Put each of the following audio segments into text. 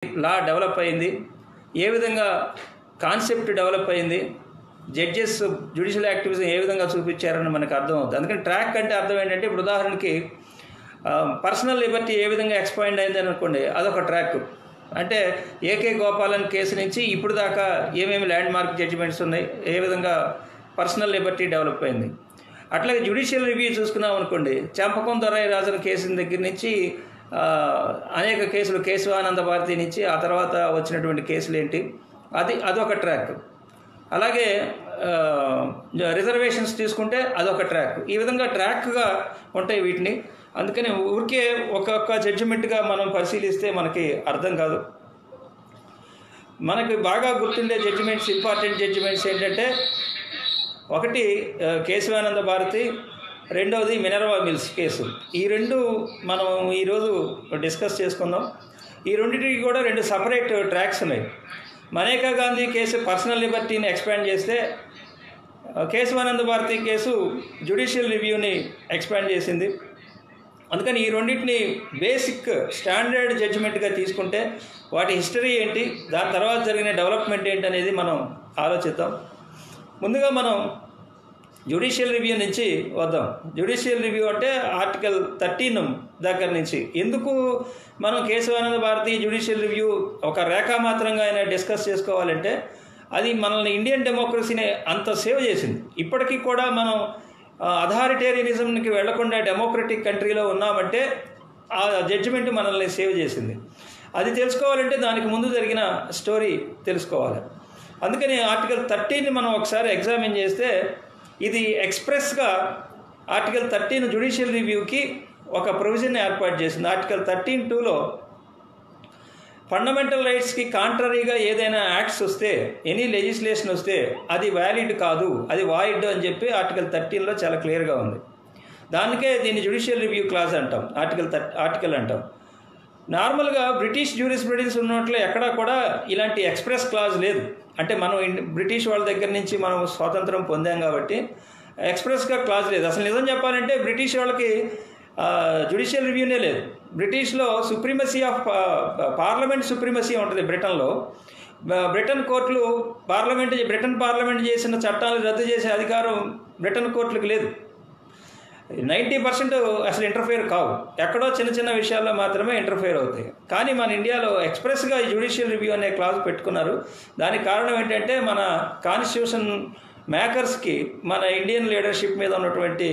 లా develop అయింది, ఏ విధంగా concept develop అయింది, జడ్జెస్ జ్యుడిషియల్ యాక్టివిజం ఏ విధంగా చూపించారని మనకు అర్థం అవుతుంది. అందుకని ట్రాక్ అంటే అర్థం ఏంటంటే, ఇప్పుడు ఉదాహరణకి పర్సనల్ లిబర్టీ ఏ విధంగా ఎక్స్పాండ్ అయింది అనుకోండి, అదొక ట్రాక్. అంటే ఏకే గోపాలన్ కేసు నుంచి ఇప్పుడు దాకా ఏమేమి ల్యాండ్ మార్క్ జడ్జిమెంట్స్ ఉన్నాయి, ఏ విధంగా పర్సనల్ లిబర్టీ డెవలప్ అయింది. అట్లాగే జ్యుడిషియల్ రివ్యూ చూసుకున్నాం అనుకోండి, చంపకం దొరై రాజుల కేసు దగ్గర నుంచి అనేక కేసులు, కేశవానంద భారతి నుంచి ఆ తర్వాత వచ్చినటువంటి కేసులు ఏంటి, అదొక ట్రాక్. అలాగే రిజర్వేషన్స్ తీసుకుంటే అదొక ట్రాక్. ఈ విధంగా ట్రాక్గా ఉంటాయి వీటిని. అందుకని ఊరికే ఒక్కొక్క జడ్జిమెంట్గా మనం పరిశీలిస్తే మనకి అర్థం కాదు. మనకి బాగా గుర్తుండే జడ్జిమెంట్స్, ఇంపార్టెంట్ జడ్జిమెంట్స్ ఏంటంటే, ఒకటి కేశవానంద భారతి, రెండవది మినర్వా మిల్స్ కేసు. ఈ రెండు మనం ఈరోజు డిస్కస్ చేసుకుందాం. ఈ రెండింటికి కూడా రెండు సపరేట్ ట్రాక్స్ ఉన్నాయి. మనేకా గాంధీ కేసు పర్సనల్ లిబర్టీని ఎక్స్పాండ్ చేస్తే, కేశవానంద భారతి కేసు జ్యుడిషియల్ రివ్యూని ఎక్స్పాండ్ చేసింది. అందుకని ఈ రెండింటిని బేసిక్ స్టాండర్డ్ జడ్జిమెంట్గా తీసుకుంటే వాటి హిస్టరీ ఏంటి, దాని తర్వాత జరిగిన డెవలప్మెంట్ ఏంటి అనేది మనం ఆలోచిద్దాం. ముందుగా మనం జ్యుడిషియల్ రివ్యూ నుంచి వద్దాం. జ్యుడిషియల్ రివ్యూ అంటే ఆర్టికల్ 13 దగ్గర నుంచి. ఎందుకు మనం కేశవానంద భారతి జ్యుడిషియల్ రివ్యూ ఒక రేఖామాత్రంగా అయినా డిస్కస్ చేసుకోవాలంటే, అది మనల్ని ఇండియన్ డెమోక్రసీని అంత సేవ్ చేసింది. ఇప్పటికీ కూడా మనం అథారిటేరియనిజంకి వెళ్లకుండా డెమోక్రటిక్ కంట్రీలో ఉన్నామంటే ఆ జడ్జిమెంట్ మనల్ని సేవ్ చేసింది. అది తెలుసుకోవాలంటే దానికి ముందు జరిగిన స్టోరీ తెలుసుకోవాలి. అందుకని ఆర్టికల్ 13ని మనం ఒకసారి ఎగ్జామిన్ చేస్తే, ఇది ఎక్స్ప్రెస్గా ఆర్టికల్ 13 జ్యుడిషియల్ రివ్యూకి ఒక ప్రొవిజన్ ఏర్పాటు చేసింది. ఆర్టికల్ 13(2)లో ఫండమెంటల్ రైట్స్కి కాంట్రరీగా ఏదైనా యాక్ట్స్ వస్తే, ఎనీ లెజిస్లేషన్ వస్తే అది వ్యాలిడ్ కాదు, అది వాయిడ్ అని చెప్పి ఆర్టికల్ 13లో చాలా క్లియర్గా ఉంది. దానికే దీన్ని జ్యుడిషియల్ రివ్యూ క్లాజ్ అంటాం, ఆర్టికల్ అంటాం. నార్మల్గా బ్రిటిష్ జ్యూరిస్ప్రుడెన్స్ ఉన్నట్లు ఎక్కడా కూడా ఇలాంటి ఎక్స్ప్రెస్ క్లాజ్ లేదు. అంటే మనం బ్రిటిష్ వాళ్ళ దగ్గర నుంచి మనం స్వాతంత్రం పొందాం కాబట్టి ఎక్స్ప్రెస్గా క్లాజ్ లేదు. అసలు నిజం చెప్పాలంటే బ్రిటిష్ వాళ్ళకి జ్యుడిషియల్ రివ్యూనే లేదు. బ్రిటిష్లో సుప్రీమసీ ఆఫ్ పార్లమెంట్ సుప్రీమసీ ఉంటుంది. బ్రిటన్ కోర్టులు బ్రిటన్ పార్లమెంట్ చేసిన చట్టాలను రద్దు చేసే అధికారం బ్రిటన్ కోర్టులకు లేదు. 90% అసలు ఇంటర్ఫేర్ కావు, ఎక్కడో చిన్న చిన్న విషయాల్లో మాత్రమే ఇంటర్ఫేర్ అవుతాయి. కానీ మన ఇండియాలో ఎక్స్ప్రెస్గా జ్యుడిషియల్ రివ్యూ అనే క్లాజ్ పెట్టుకున్నారు. దానికి కారణం ఏంటంటే, మన కాన్స్టిట్యూషన్ మేకర్స్కి మన ఇండియన్ లీడర్షిప్ మీద ఉన్నటువంటి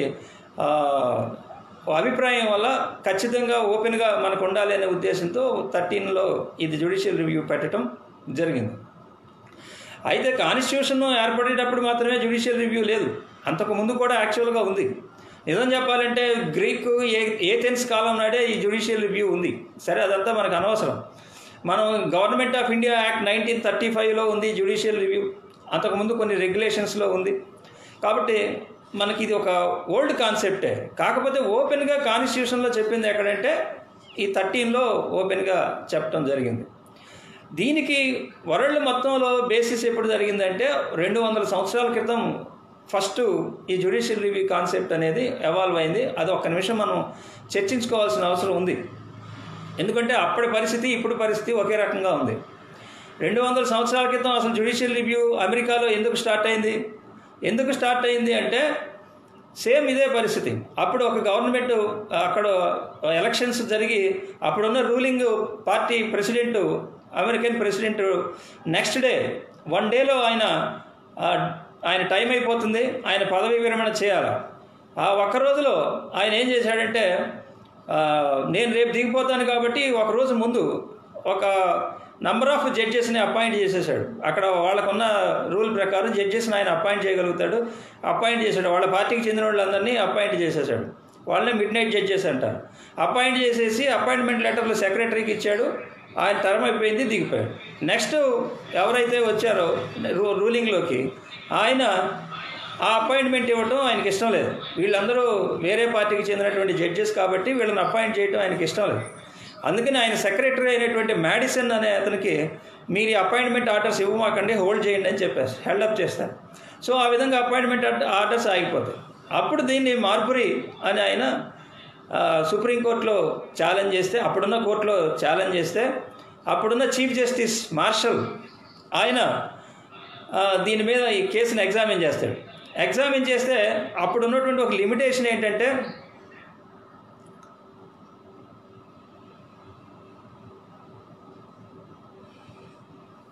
అభిప్రాయం వల్ల ఖచ్చితంగా ఓపెన్గా మనకు ఉండాలి అనే ఉద్దేశంతో 13లో ఇది జ్యుడిషియల్ రివ్యూ పెట్టడం జరిగింది. అయితే కాన్స్టిట్యూషన్ ఏర్పడేటప్పుడు మాత్రమే జ్యుడిషియల్ రివ్యూ లేదు, అంతకు ముందు కూడా యాక్చువల్గా ఉంది. నిజం చెప్పాలంటే గ్రీకు ఏథెన్స్ కాలం నాడే ఈ జ్యుడిషియల్ రివ్యూ ఉంది. సరే, అదంతా మనకు అనవసరం. మనం గవర్నమెంట్ ఆఫ్ ఇండియా యాక్ట్ 1935లో ఉంది జ్యుడిషియల్ రివ్యూ. అంతకుముందు కొన్ని రెగ్యులేషన్స్లో ఉంది. కాబట్టి మనకి ఇది ఒక ఓల్డ్ కాన్సెప్టే. కాకపోతే ఓపెన్గా కాన్స్టిట్యూషన్లో చెప్పింది ఎక్కడంటే ఈ 13లో ఓపెన్గా చెప్పడం జరిగింది. దీనికి వరల్డ్ మొత్తంలో బేసిస్ ఎప్పుడు జరిగిందంటే, 200 సంవత్సరాల క్రితం ఫస్ట్ ఈ జ్యుడిషియల్ రివ్యూ కాన్సెప్ట్ అనేది ఎవాల్వ్ అయింది. అది ఒక్క నిమిషం మనం చర్చించుకోవాల్సిన అవసరం ఉంది. ఎందుకంటే అప్పటి పరిస్థితి ఇప్పుడు పరిస్థితి ఒకే రకంగా ఉంది. 200 సంవత్సరాల క్రితం అసలు జ్యుడిషియల్ రివ్యూ అమెరికాలో ఎందుకు స్టార్ట్ అయింది అంటే, సేమ్ ఇదే పరిస్థితి. అప్పుడు ఒక గవర్నమెంట్, అక్కడ ఎలక్షన్స్ జరిగి అప్పుడున్న ruling party president, American president next day 1 డేలో ఆయన టైం అయిపోతుంది, ఆయన పదవీ విరమణ చేయాలి. ఆ ఒక్క రోజులో ఆయన ఏం చేశాడంటే, నేను రేపు దిగిపోతాను కాబట్టి ఒకరోజు ముందు ఒక నంబర్ ఆఫ్ జడ్జెస్ని అపాయింట్ చేసేసాడు. అక్కడ వాళ్ళకున్న రూల్ ప్రకారం జడ్జెస్ని ఆయన అపాయింట్ చేశాడు. వాళ్ళ పార్టీకి చెందిన వాళ్ళందరినీ అపాయింట్ చేసేసాడు. వాళ్ళని మిడ్ నైట్ జడ్జెస్ అంటారు. అపాయింట్ చేసేసి అపాయింట్మెంట్ లెటర్లు సెక్రటరీకి ఇచ్చాడు. ఆయన టర్మ్ అయిపోయింది, దిగిపోయాడు. నెక్స్ట్ ఎవరైతే వచ్చారో రూలింగ్లోకి, ఆయన ఆ అపాయింట్మెంట్ ఇవ్వటం ఆయనకి ఇష్టం లేదు. వీళ్ళందరూ వేరే పార్టీకి చెందినటువంటి జడ్జెస్ కాబట్టి వీళ్ళని అపాయింట్ చేయడం ఆయనకి ఇష్టం లేదు. అందుకని ఆయన సెక్రటరీ అయినటువంటి మ్యాడిసన్ అనే అతనికి, మీరు అపాయింట్మెంట్ ఆర్డర్స్ ఇవ్వమాకండి, హోల్డ్ చేయండి అని చెప్పేసి హెల్డప్ చేస్తారు. సో ఆ విధంగా అపాయింట్మెంట్ ఆర్డర్స్ ఆగిపోతాయి. అప్పుడు దీన్ని మార్బురీ అని ఆయన సుప్రీంకోర్టులో ఛాలెంజ్ చేస్తే, అప్పుడున్న కోర్టులో ఛాలెంజ్ చేస్తే అప్పుడున్న చీఫ్ జస్టిస్ మార్షల్ ఆయన దీని మీద ఈ కేసును ఎగ్జామిన్ చేస్తాడు. ఎగ్జామిన్ చేస్తే అప్పుడు ఉన్నటువంటి ఒక లిమిటేషన్ ఏంటంటే,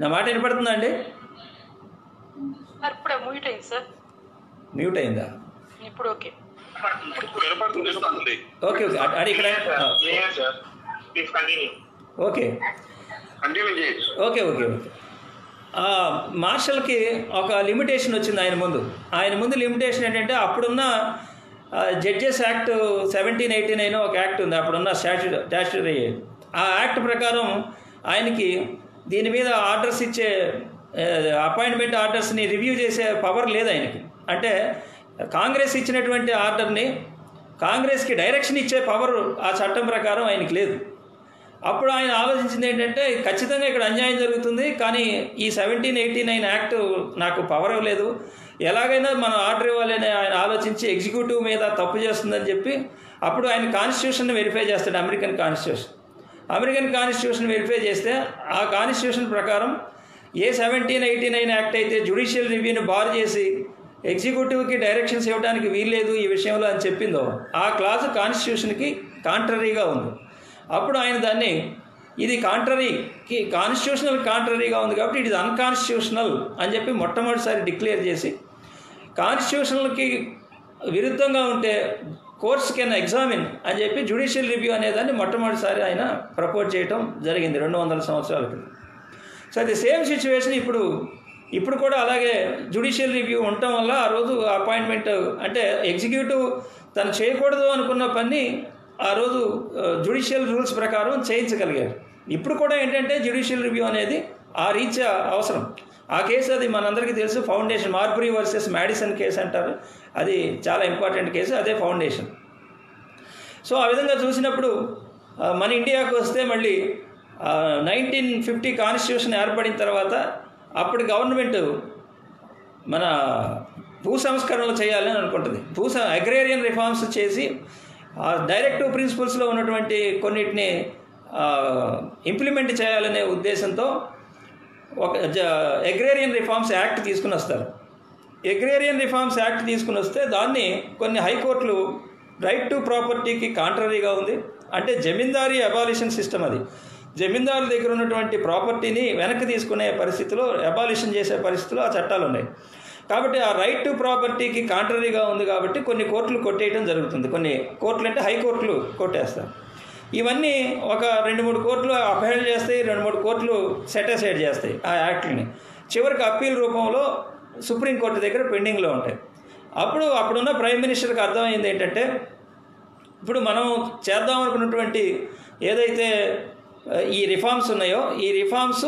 నా మాట వినపడుతుందా అండి? మ్యూట్ అయిందా? ఇప్పుడు ఓకే ఓకే ఓకే అది ఇక్కడ ఓకే ఓకే ఓకే ఓకే మార్షల్కి ఒక లిమిటేషన్ వచ్చింది ఆయన ముందు లిమిటేషన్ ఏంటంటే, అప్పుడున్న జడ్జెస్ యాక్ట్ 1789 ఒక యాక్ట్ ఉంది, అప్పుడున్న స్టాట్యూటరీ. ఆ యాక్ట్ ప్రకారం ఆయనకి దీని మీద ఆర్డర్స్ ఇచ్చే అపాయింట్మెంట్ ఆర్డర్స్ని రివ్యూ చేసే పవర్ లేదు ఆయనకి. అంటే కాంగ్రెస్ ఇచ్చినటువంటి ఆర్డర్ని కాంగ్రెస్కి డైరెక్షన్ ఇచ్చే పవర్ ఆ చట్టం ప్రకారం ఆయనకి లేదు. అప్పుడు ఆయన ఆలోచించింది ఏంటంటే, ఖచ్చితంగా ఇక్కడ అన్యాయం జరుగుతుంది, కానీ ఈ 1789 యాక్ట్ నాకు పవర్ ఇవ్వలేదు, ఎలాగైనా మనం ఆర్డర్ ఇవ్వాలని ఆయన ఆలోచించి ఎగ్జిక్యూటివ్ మీద తప్పు చేస్తుందని చెప్పి అప్పుడు ఆయన కాన్స్టిట్యూషన్ని వెరిఫై చేస్తాడు. అమెరికన్ కాన్స్టిట్యూషన్ వెరిఫై చేస్తే ఆ కాన్స్టిట్యూషన్ ప్రకారం ఏ 1789 యాక్ట్ అయితే జ్యుడిషియల్ రివ్యూని బార్ చేసి ఎగ్జిక్యూటివ్కి డైరెక్షన్స్ ఇవ్వడానికి వీల్లేదు ఈ విషయంలో అని చెప్పిందో, ఆ క్లాజు కాన్స్టిట్యూషన్కి కాంట్రరీగా ఉంది. అప్పుడు ఆయన దాన్ని ఇది కాన్స్టిట్యూషనల్ కాంట్రరీగా ఉంది కాబట్టి ఇట్ ఇస్ అన్కాన్స్టిట్యూషనల్ అని చెప్పి మొట్టమొదటిసారి డిక్లేర్ చేసి, కాన్స్టిట్యూషనల్కి విరుద్ధంగా ఉంటే కోర్ట్స్ కెన్ ఎగ్జామిన్ అని చెప్పి జ్యుడిషియల్ రివ్యూ అనేదాన్ని మొట్టమొదటిసారి ఆయన ప్రపోజ్ చేయటం జరిగింది 200 సంవత్సరాల క్రితం. సో అది సేమ్ సిచ్యువేషన్ ఇప్పుడు కూడా అలాగే జ్యుడిషియల్ రివ్యూ ఉండటం వల్ల ఆ రోజు అపాయింట్మెంట్ అంటే ఎగ్జిక్యూటివ్ తను చేయకూడదు అనుకున్న పని ఆ రోజు జ్యుడిషియల్ రూల్స్ ప్రకారం చేయించగలిగారు. ఇప్పుడు కూడా ఏంటంటే జ్యుడిషియల్ రివ్యూ అనేది ఆ రీత్యా అవసరం. ఆ కేసు అది మనందరికీ తెలుసు, foundation Marbury versus Madison case అంటారు. అది చాలా ఇంపార్టెంట్ కేసు, అదే ఫౌండేషన్. సో ఆ విధంగా చూసినప్పుడు మన ఇండియాకు వస్తే మళ్ళీ 1950 కాన్స్టిట్యూషన్ ఏర్పడిన తర్వాత అప్పుడు గవర్నమెంట్ మన భూ సంస్కరణలు చేయాలని అనుకుంటుంది. అగ్రేరియన్ రిఫార్మ్స్ చేసి డైరెక్టివ్ ప్రిన్సిపల్స్లో ఉన్నటువంటి కొన్నిటిని ఇంప్లిమెంట్ చేయాలనే ఉద్దేశంతో ఒక అగ్రేరియన్ రిఫార్మ్స్ యాక్ట్ తీసుకుని వస్తారు. అగ్రేరియన్ రిఫార్మ్స్ యాక్ట్ తీసుకుని వస్తే దాన్ని కొన్ని హైకోర్టులు రైట్ టు ప్రాపర్టీకి కాంట్రరీగా ఉంది, అంటే జమీందారీ అబాలిషన్ సిస్టమ్, అది జమీందారుల దగ్గర ఉన్నటువంటి ప్రాపర్టీని వెనక్కి తీసుకునే పరిస్థితిలో, అబాలిషన్ చేసే పరిస్థితిలో ఆ చట్టాలు ఉన్నాయి. కాబట్టి ఆ రైట్ టు ప్రాపర్టీకి కాంట్రరీగా ఉంది కాబట్టి కొన్ని కోర్టులు కొట్టేయడం జరుగుతుంది. కొన్ని కోర్టులు అంటే హైకోర్టులు కొట్టేస్తారు. ఇవన్నీ ఒక 2-3 కోర్టులు అపహేళన చేస్తాయి, 2-3 కోర్టులు సెట్ అసైడ్ చేస్తాయి ఆ యాక్ట్ని. చివరికి అప్పీల్ రూపంలో సుప్రీంకోర్టు దగ్గర పెండింగ్లో ఉంటాయి. అప్పుడున్న ప్రైమ్ మినిస్టర్కి అర్థమైంది ఏంటంటే, ఇప్పుడు మనం చేద్దాం అనుకున్నటువంటి ఏదైతే ఈ రిఫార్మ్స్ ఉన్నాయో ఈ రిఫార్మ్స్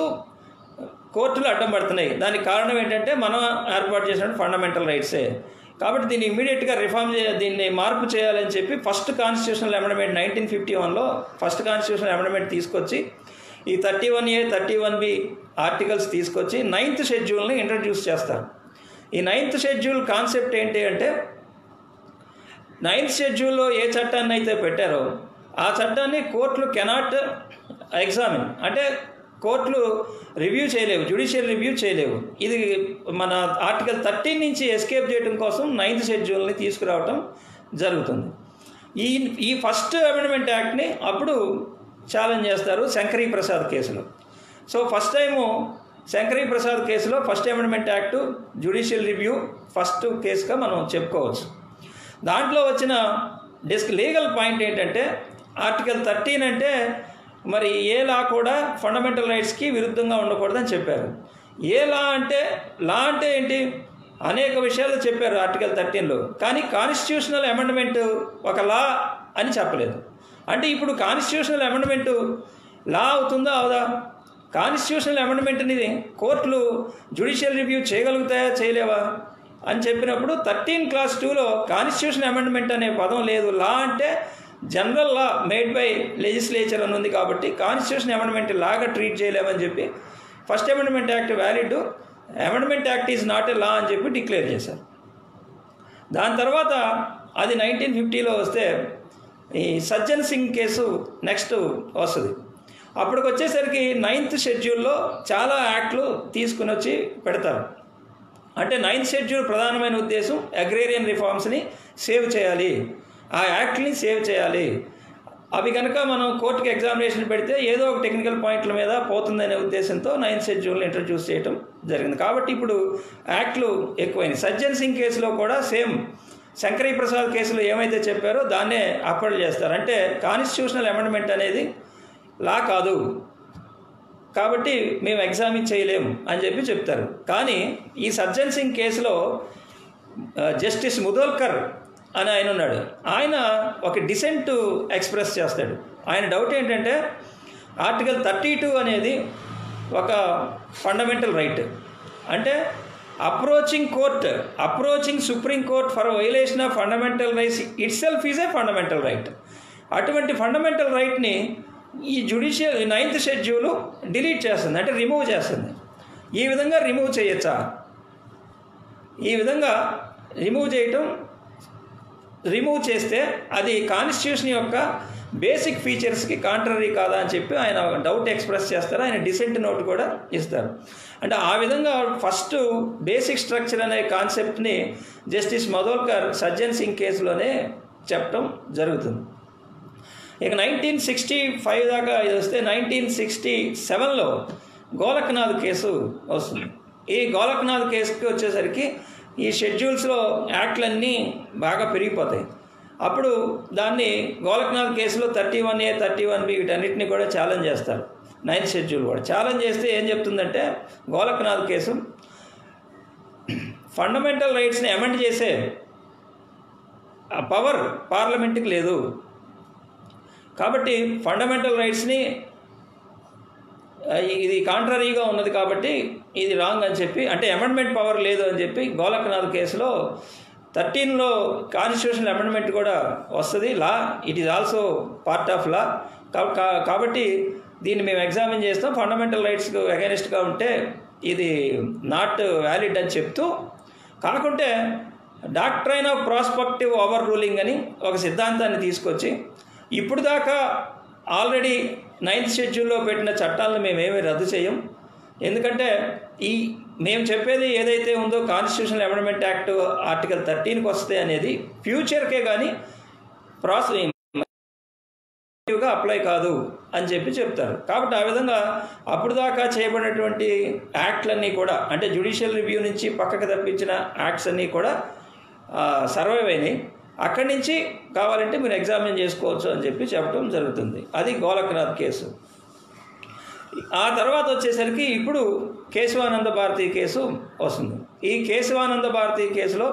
కోర్టులు అడ్డం పడుతున్నాయి. దానికి కారణం ఏంటంటే మనం ఏర్పాటు చేసిన ఫండమెంటల్ రైట్సే. కాబట్టి దీన్ని ఇమీడియట్గా దీన్ని మార్పు చేయాలని చెప్పి ఫస్ట్ కాన్స్టిట్యూషనల్ అమెండ్మెంట్ 1951లో ఫస్ట్ కాన్స్టిట్యూషనల్ అమెండ్మెంట్ తీసుకొచ్చి ఈ 31A 31B ఆర్టికల్స్ తీసుకొచ్చి 9th షెడ్యూల్ని ఇంట్రడ్యూస్ చేస్తారు. ఈ 9th షెడ్యూల్ కాన్సెప్ట్ ఏంటి అంటే, 9th షెడ్యూల్లో ఏ చట్టాన్ని అయితే పెట్టారో ఆ చట్టాన్ని కోర్టులు కెనాట్ ఎగ్జామిన్, అంటే కోర్టులు రివ్యూ చేయలేవు, జ్యుడిషియల్ రివ్యూ చేయలేవు. ఇది మన ఆర్టికల్ 13 నుంచి ఎస్కేప్ చేయడం కోసం 9th షెడ్యూల్ని తీసుకురావటం జరుగుతుంది. ఈ ఫస్ట్ అమెండ్మెంట్ యాక్ట్ని అప్పుడు ఛాలెంజ్ చేస్తారు శంకరీ ప్రసాద్ కేసులో. So first time Shankari Prasad కేసులో first amendment act judicial review first కేసుగా మనం చెప్పుకోవచ్చు. దాంట్లో వచ్చిన లీగల్ పాయింట్ ఏంటంటే, ఆర్టికల్ 13 అంటే మరి ఏ లా కూడా ఫండమెంటల్ రైట్స్కి విరుద్ధంగా ఉండకూడదని చెప్పారు. ఏ లా అంటే ఏంటి, అనేక విషయాలు చెప్పారు ఆర్టికల్ 13లో. కానీ కాన్స్టిట్యూషనల్ అమెండ్మెంట్ ఒక లా అని చెప్పలేదు. అంటే ఇప్పుడు కాన్స్టిట్యూషనల్ అమెండ్మెంట్ లా అవుతుందా అవదా? కాన్స్టిట్యూషనల్ అమెండ్మెంట్ అనేది కోర్టులు జ్యుడిషియల్ రివ్యూ చేయగలుగుతాయా చేయలేవా అని చెప్పినప్పుడు 13 Clause 2లో కాన్స్టిట్యూషన్ అమెండ్మెంట్ అనే పదం లేదు. లా అంటే general law made by legislature అని ఉంది కాబట్టి కాన్స్టిట్యూషన్ అమెండ్మెంట్ లాగా ట్రీట్ చేయలేమని చెప్పి first amendment act valid, amendment act is not a law అని చెప్పి డిక్లేర్ చేశారు. దాని తర్వాత అది 1950లో వస్తే ఈ సజ్జన్ సింగ్ కేసు నెక్స్ట్ వస్తుంది. అప్పటికి వచ్చేసరికి 9th షెడ్యూల్లో చాలా యాక్ట్లు తీసుకుని వచ్చి పెడతారు. అంటే 9th షెడ్యూల్ ప్రధానమైన ఉద్దేశం అగ్రేరియన్ రిఫార్మ్స్ని సేవ్ చేయాలి, ఆ యాక్ట్ని సేవ్ చేయాలి. అవి కనుక మనం కోర్టుకి ఎగ్జామినేషన్ పెడితే ఏదో ఒక టెక్నికల్ పాయింట్ల మీద పోతుందనే ఉద్దేశంతో 9th షెడ్యూల్ని ఇంట్రడ్యూస్ చేయడం జరిగింది. కాబట్టి ఇప్పుడు యాక్ట్లు ఎక్కువైనాయి. సజ్జన్ సింగ్ కేసులో కూడా సేమ్ శంకరీ ప్రసాద్ కేసులో ఏమైతే చెప్పారో దాన్నే అప్లోడ్ చేస్తారు. అంటే కాన్స్టిట్యూషనల్ అమెండ్మెంట్ అనేది లా కాదు కాబట్టి మేము ఎగ్జామిన్ చేయలేము అని చెప్పి చెప్తారు. కానీ ఈ సజ్జన్ సింగ్ కేసులో జస్టిస్ ముదోల్కర్ అని ఆయన ఉన్నాడు. ఆయన ఒక డిసెంట్ ఎక్స్ప్రెస్ చేస్తాడు. ఆయన డౌట్ ఏంటంటే ఆర్టికల్ 32 అనేది ఒక ఫండమెంటల్ రైట్. అంటే approaching supreme court for violation of fundamental rights it self is a fundamental right. అటువంటి ఫండమెంటల్ రైట్ని ఈ జ్యుడిషియల్ 9th షెడ్యూల్ డిలీట్ చేస్తుంది, అంటే రిమూవ్ చేస్తుంది. ఈ విధంగా రిమూవ్ చేయొచ్చా? ఈ విధంగా రిమూవ్ చేస్తే అది కాన్స్టిట్యూషన్ యొక్క బేసిక్ ఫీచర్స్కి కాంట్రరీ కాదా అని చెప్పి ఆయన డౌట్ ఎక్స్ప్రెస్ చేస్తారు. ఆయన డిసెంట్ నోట్ కూడా ఇస్తారు. అంటే ఆ విధంగా ఫస్ట్ బేసిక్ స్ట్రక్చర్ అనే కాన్సెప్ట్ని జస్టిస్ మదోల్కర్ సజ్జన్ సింగ్ కేసులోనే చెప్పడం జరుగుతుంది. ఇక 1965 దాకా ఇది వస్తే 1967లో గోలక్నాథ్ కేసు వస్తుంది. ఈ గోలక్నాథ్ కేసుకి వచ్చేసరికి ఈ షెడ్యూల్స్లో యాక్ట్లన్నీ బాగా పెరిగిపోతాయి. అప్పుడు దాన్ని గోలక్నాథ్ కేసులో 31A 31B వీటన్నిటిని కూడా ఛాలెంజ్ చేస్తారు. 9th షెడ్యూల్ కూడా ఛాలెంజ్ చేస్తే ఏం చెప్తుందంటే గోలక్నాథ్ కేసు ఫండమెంటల్ రైట్స్ని అమెండ్ చేసే పవర్ పార్లమెంట్కి లేదు, కాబట్టి ఫండమెంటల్ రైట్స్ని ఇది కాంట్రరీగా ఉన్నది కాబట్టి ఇది రాంగ్ అని చెప్పి, అంటే అమెండ్మెంట్ పవర్ లేదు అని చెప్పి గోలక్నాథ్ కేసులో 13లో కాన్స్టిట్యూషనల్ అమెండ్మెంట్ కూడా వస్తుంది. Law it is also part of law. కాబట్టి దీన్ని మేము ఎగ్జామిన్ చేస్తాం, ఫండమెంటల్ రైట్స్కు అగైనెస్ట్గా ఉంటే ఇది నాట్ వ్యాలిడ్ అని చెప్తూ, కాకుంటే doctrine of prospective over ruling అని ఒక సిద్ధాంతాన్ని తీసుకొచ్చి ఇప్పుడు దాకా ఆల్రెడీ 9th షెడ్యూల్లో పెట్టిన చట్టాలను మేమేమీ రద్దు చేయం, ఎందుకంటే మేము చెప్పేది ఏదైతే ఉందో కాన్స్టిట్యూషనల్ అమెండ్మెంట్ యాక్ట్ ఆర్టికల్ 13కి వస్తే అనేది ఫ్యూచర్కే కానీ ప్రాసెస్గా అప్లై కాదు అని చెప్పి చెప్తారు. కాబట్టి ఆ విధంగా అప్పుడు దాకా చేయబడినటువంటి యాక్ట్లన్నీ కూడా, అంటే జ్యుడిషియల్ రివ్యూ నుంచి పక్కకు తప్పించిన యాక్ట్స్ అన్నీ కూడా సర్వైవ్ అయినాయి. అక్కడి నుంచి కావాలంటే మీరు ఎగ్జామిన్ చేసుకోవచ్చు అని చెప్పి చెప్పడం జరుగుతుంది. అది గోలక్నాథ్ కేసు. ఆ తర్వాత వచ్చేసరికి ఇప్పుడు కేశవానంద భారతి కేసు వస్తుంది. ఈ కేశవానంద భారతి కేసులో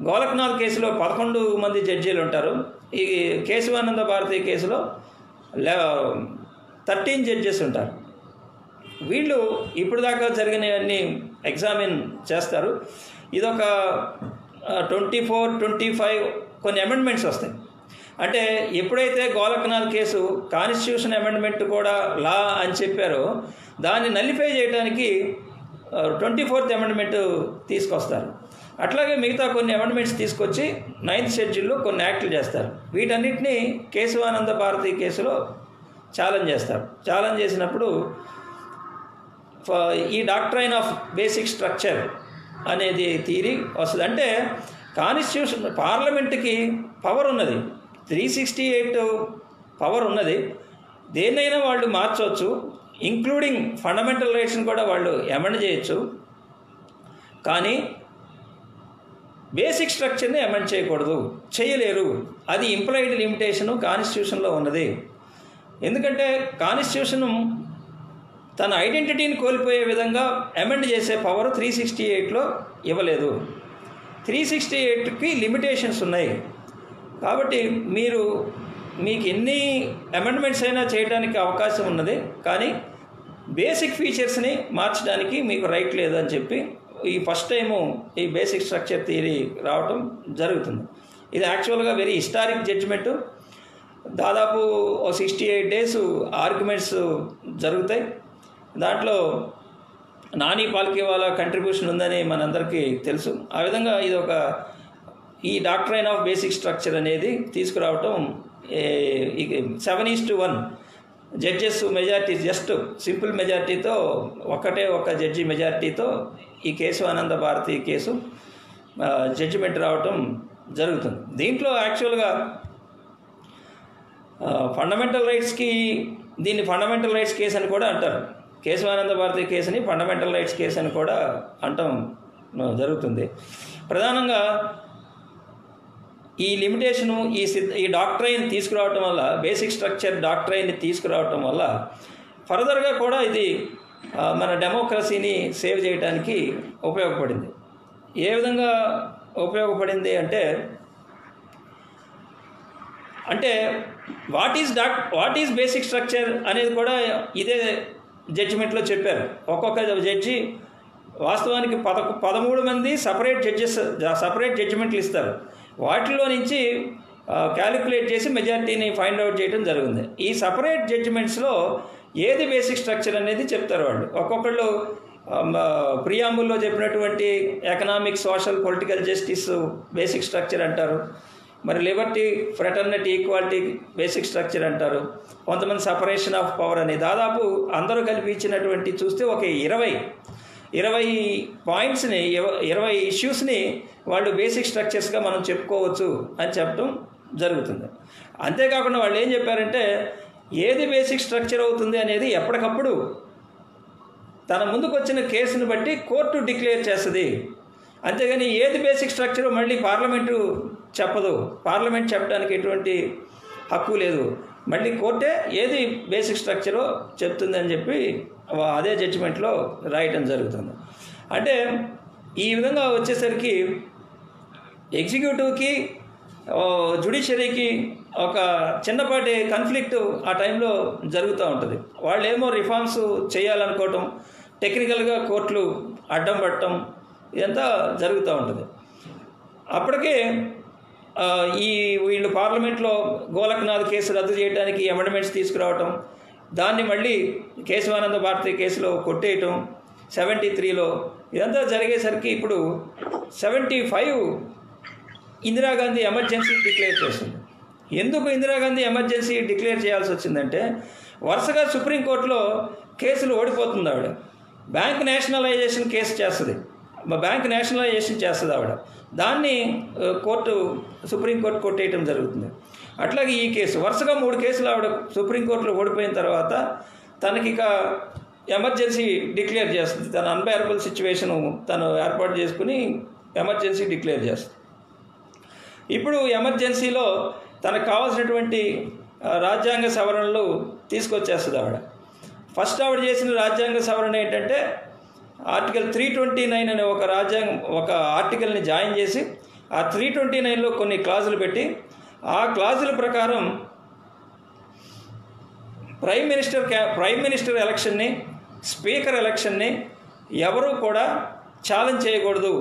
గోలక్నాథ్ కేసులో 11 మంది జడ్జీలు ఉంటారు. ఈ కేశవానంద భారతి కేసులో 13 జడ్జెస్ ఉంటారు. వీళ్ళు ఇప్పుడు దాకా జరిగినవన్నీ ఎగ్జామిన్ చేస్తారు. ఇదొక 24, 25 కొన్ని అమెండ్మెంట్స్ వస్తాయి. అంటే ఎప్పుడైతే గోలక్నాథ్ కేసు కాన్స్టిట్యూషన్ అమెండ్మెంట్ కూడా లా అని చెప్పారో దాన్ని నల్లిఫై చేయడానికి 24th అమెండ్మెంట్ తీసుకొస్తారు. అట్లాగే మిగతా కొన్ని అమెండ్మెంట్స్ తీసుకొచ్చి 9th షెడ్యూల్లో కొన్ని యాక్ట్లు చేస్తారు. వీటన్నిటినీ కేశవానంద భారతి కేసులో ఛాలెంజ్ చేస్తారు. ఛాలెంజ్ చేసినప్పుడు ఈ డాక్ట్రైన్ ఆఫ్ బేసిక్ స్ట్రక్చర్ అనేది థియరీ వస్తుంది. అంటే కాన్స్టిట్యూషన్ పార్లమెంట్కి పవర్ ఉన్నది, 368 పవర్ ఉన్నది, దేన్నైనా వాళ్ళు మార్చవచ్చు, ఇంక్లూడింగ్ ఫండమెంటల్ రైట్స్ని కూడా వాళ్ళు అమెండ్ చేయొచ్చు. కానీ బేసిక్ స్ట్రక్చర్ని అమెండ్ చేయలేరు. అది ఇంప్లాయిడ్ లిమిటేషను కాన్స్టిట్యూషన్లో ఉన్నది. ఎందుకంటే కాన్స్టిట్యూషను తన ఐడెంటిటీని కోల్పోయే విధంగా అమెండ్ చేసే పవర్ 368లో ఇవ్వలేదు. 368కి లిమిటేషన్స్ ఉన్నాయి. కాబట్టి మీకు ఎన్ని అమెండ్మెంట్స్ అయినా చేయడానికి అవకాశం ఉన్నది, కానీ బేసిక్ ఫీచర్స్ని మార్చడానికి మీకు రైట్ లేదు అని చెప్పి ఈ ఫస్ట్ టైము ఈ బేసిక్ స్ట్రక్చర్ థియరీ రావటం జరుగుతుంది. ఇది యాక్చువల్గా వెరీ హిస్టారిక్ జడ్జిమెంటు. దాదాపు 68 days ఆర్గ్యుమెంట్స్ జరుగుతాయి. దాంట్లో నాని పాల్కేవాలా కంట్రిబ్యూషన్ ఉందని మనందరికీ తెలుసు. ఆ విధంగా ఇది ఈ డాక్ట్రైన్ ఆఫ్ బేసిక్ స్ట్రక్చర్ అనేది తీసుకురావటం 7:1 జడ్జెస్ మెజారిటీ, జస్ట్ సింపుల్ మెజారిటీతో, ఒక జడ్జి మెజారిటీతో ఈ కేశవానంద భారతి కేసు జడ్జిమెంట్ రావటం జరుగుతుంది. దీంట్లో యాక్చువల్గా ఫండమెంటల్ రైట్స్కి, దీన్ని ఫండమెంటల్ రైట్స్ కేసు అని కూడా అంటారు. కేశవానంద భారతి కేసుని ఫండమెంటల్ రైట్స్ కేసు అని కూడా అంటాం జరుగుతుంది. ప్రధానంగా ఈ లిమిటేషను, ఈ డాక్ట్రైన్ తీసుకురావటం వల్ల, బేసిక్ స్ట్రక్చర్ డాక్ట్రైన్ని తీసుకురావటం వల్ల ఫర్దర్గా కూడా ఇది మన డెమోక్రసీని సేవ్ చేయడానికి ఉపయోగపడింది. ఏ విధంగా ఉపయోగపడింది అంటే వాట్ ఈజ్ బేసిక్ స్ట్రక్చర్ అనేది కూడా ఇదే జడ్జిమెంట్లో చెప్పారు. ఒక్కొక్క జడ్జి వాస్తవానికి 13 మంది సపరేట్ జడ్జిమెంట్లు ఇస్తారు. వాటిలో నుంచి క్యాలిక్యులేట్ చేసి మెజారిటీని ఫైండ్ అవుట్ చేయడం జరిగింది. ఈ సపరేట్ జడ్జిమెంట్స్లో ఏది బేసిక్ స్ట్రక్చర్ అనేది చెప్తారు వాళ్ళు. ఒక్కొక్కళ్ళు ప్రియాంబుల్లో చెప్పినటువంటి economic, social, political justice basic structure అంటారు. మరి Liberty, fraternity, equality basic structure అంటారు. కొంతమంది సపరేషన్ ఆఫ్ పవర్ అని, దాదాపు అందరూ కలిపి ఇచ్చినటువంటి చూస్తే ఒక 20 పాయింట్స్ని, 20 ఇష్యూస్ని వాళ్ళు బేసిక్ స్ట్రక్చర్స్గా మనం చెప్పుకోవచ్చు అని చెప్పడం జరుగుతుంది. అంతేకాకుండా వాళ్ళు ఏం చెప్పారంటే, ఏది బేసిక్ స్ట్రక్చర్ అవుతుంది అనేది ఎప్పటికప్పుడు తన ముందుకు వచ్చిన కేసును బట్టి కోర్టు డిక్లేర్ చేస్తుంది. అంతేగాని ఏది బేసిక్ స్ట్రక్చర్ మళ్ళీ పార్లమెంటు చెప్పదు. పార్లమెంట్ చెప్పడానికి ఎటువంటి హక్కు లేదు. మళ్ళీ కోర్టే ఏది బేసిక్ స్ట్రక్చరో చెప్తుందని చెప్పి అదే జడ్జిమెంట్లో రాయటం జరుగుతుంది. అంటే ఈ విధంగా వచ్చేసరికి ఎగ్జిక్యూటివ్కి, జ్యుడిషియరీకి ఒక చిన్నపాటి కాన్ఫ్లిక్ట్ ఆ టైంలో జరుగుతూ ఉంటుంది. వాళ్ళేమో రిఫార్మ్స్ చేయాలనుకోవటం, టెక్నికల్గా కోర్టులు అడ్డం పట్టడం, ఇదంతా జరుగుతూ ఉంటుంది. అప్పటికే వీళ్ళు పార్లమెంట్లో గోలక్నాథ్ కేసు రద్దు చేయడానికి అమెండ్మెంట్స్ తీసుకురావటం, దాన్ని మళ్ళీ కేశవానంద భారతి కేసులో కొట్టేయటం 73లో, ఇదంతా జరిగేసరికి ఇప్పుడు 75 ఇందిరాగాంధీ ఎమర్జెన్సీ డిక్లేర్ చేస్తుంది. ఎందుకు ఇందిరాగాంధీ ఎమర్జెన్సీ డిక్లేర్ చేయాల్సి వచ్చిందంటే, వరుసగా సుప్రీంకోర్టులో కేసులు ఓడిపోతుంది ఆవిడ. బ్యాంక్ నేషనలైజేషన్ కేసు చేస్తుంది, బ్యాంక్ నేషనలైజేషన్ చేస్తుంది ఆవిడ. దాన్ని సుప్రీంకోర్టు కొట్టేయటం జరుగుతుంది. అట్లాగే ఈ కేసు వరుసగా 3 కేసులు ఆవిడ సుప్రీంకోర్టులో ఓడిపోయిన తర్వాత తనకి ఇక ఎమర్జెన్సీ డిక్లేర్ చేస్తుంది. తన అన్బేరబుల్ సిచ్యువేషను తను ఏర్పాటు చేసుకుని ఎమర్జెన్సీ డిక్లేర్ చేస్తుంది. ఇప్పుడు ఎమర్జెన్సీలో తనకు కావాల్సినటువంటి రాజ్యాంగ సవరణలు తీసుకొచ్చేస్తుంది ఆవిడ. ఫస్ట్ ఆవిడ చేసిన రాజ్యాంగ సవరణ ఏంటంటే, ఆర్టికల్ 329 అనే ఒక ఆర్టికల్ని జాయిన్ చేసి, ఆ 329లో కొన్ని క్లాజులు పెట్టి, ఆ క్లాజుల ప్రకారం ప్రైమ్ మినిస్టర్ ఎలక్షన్ని, స్పీకర్ ఎలక్షన్ని ఎవరూ కూడా ఛాలెంజ్ చేయకూడదు.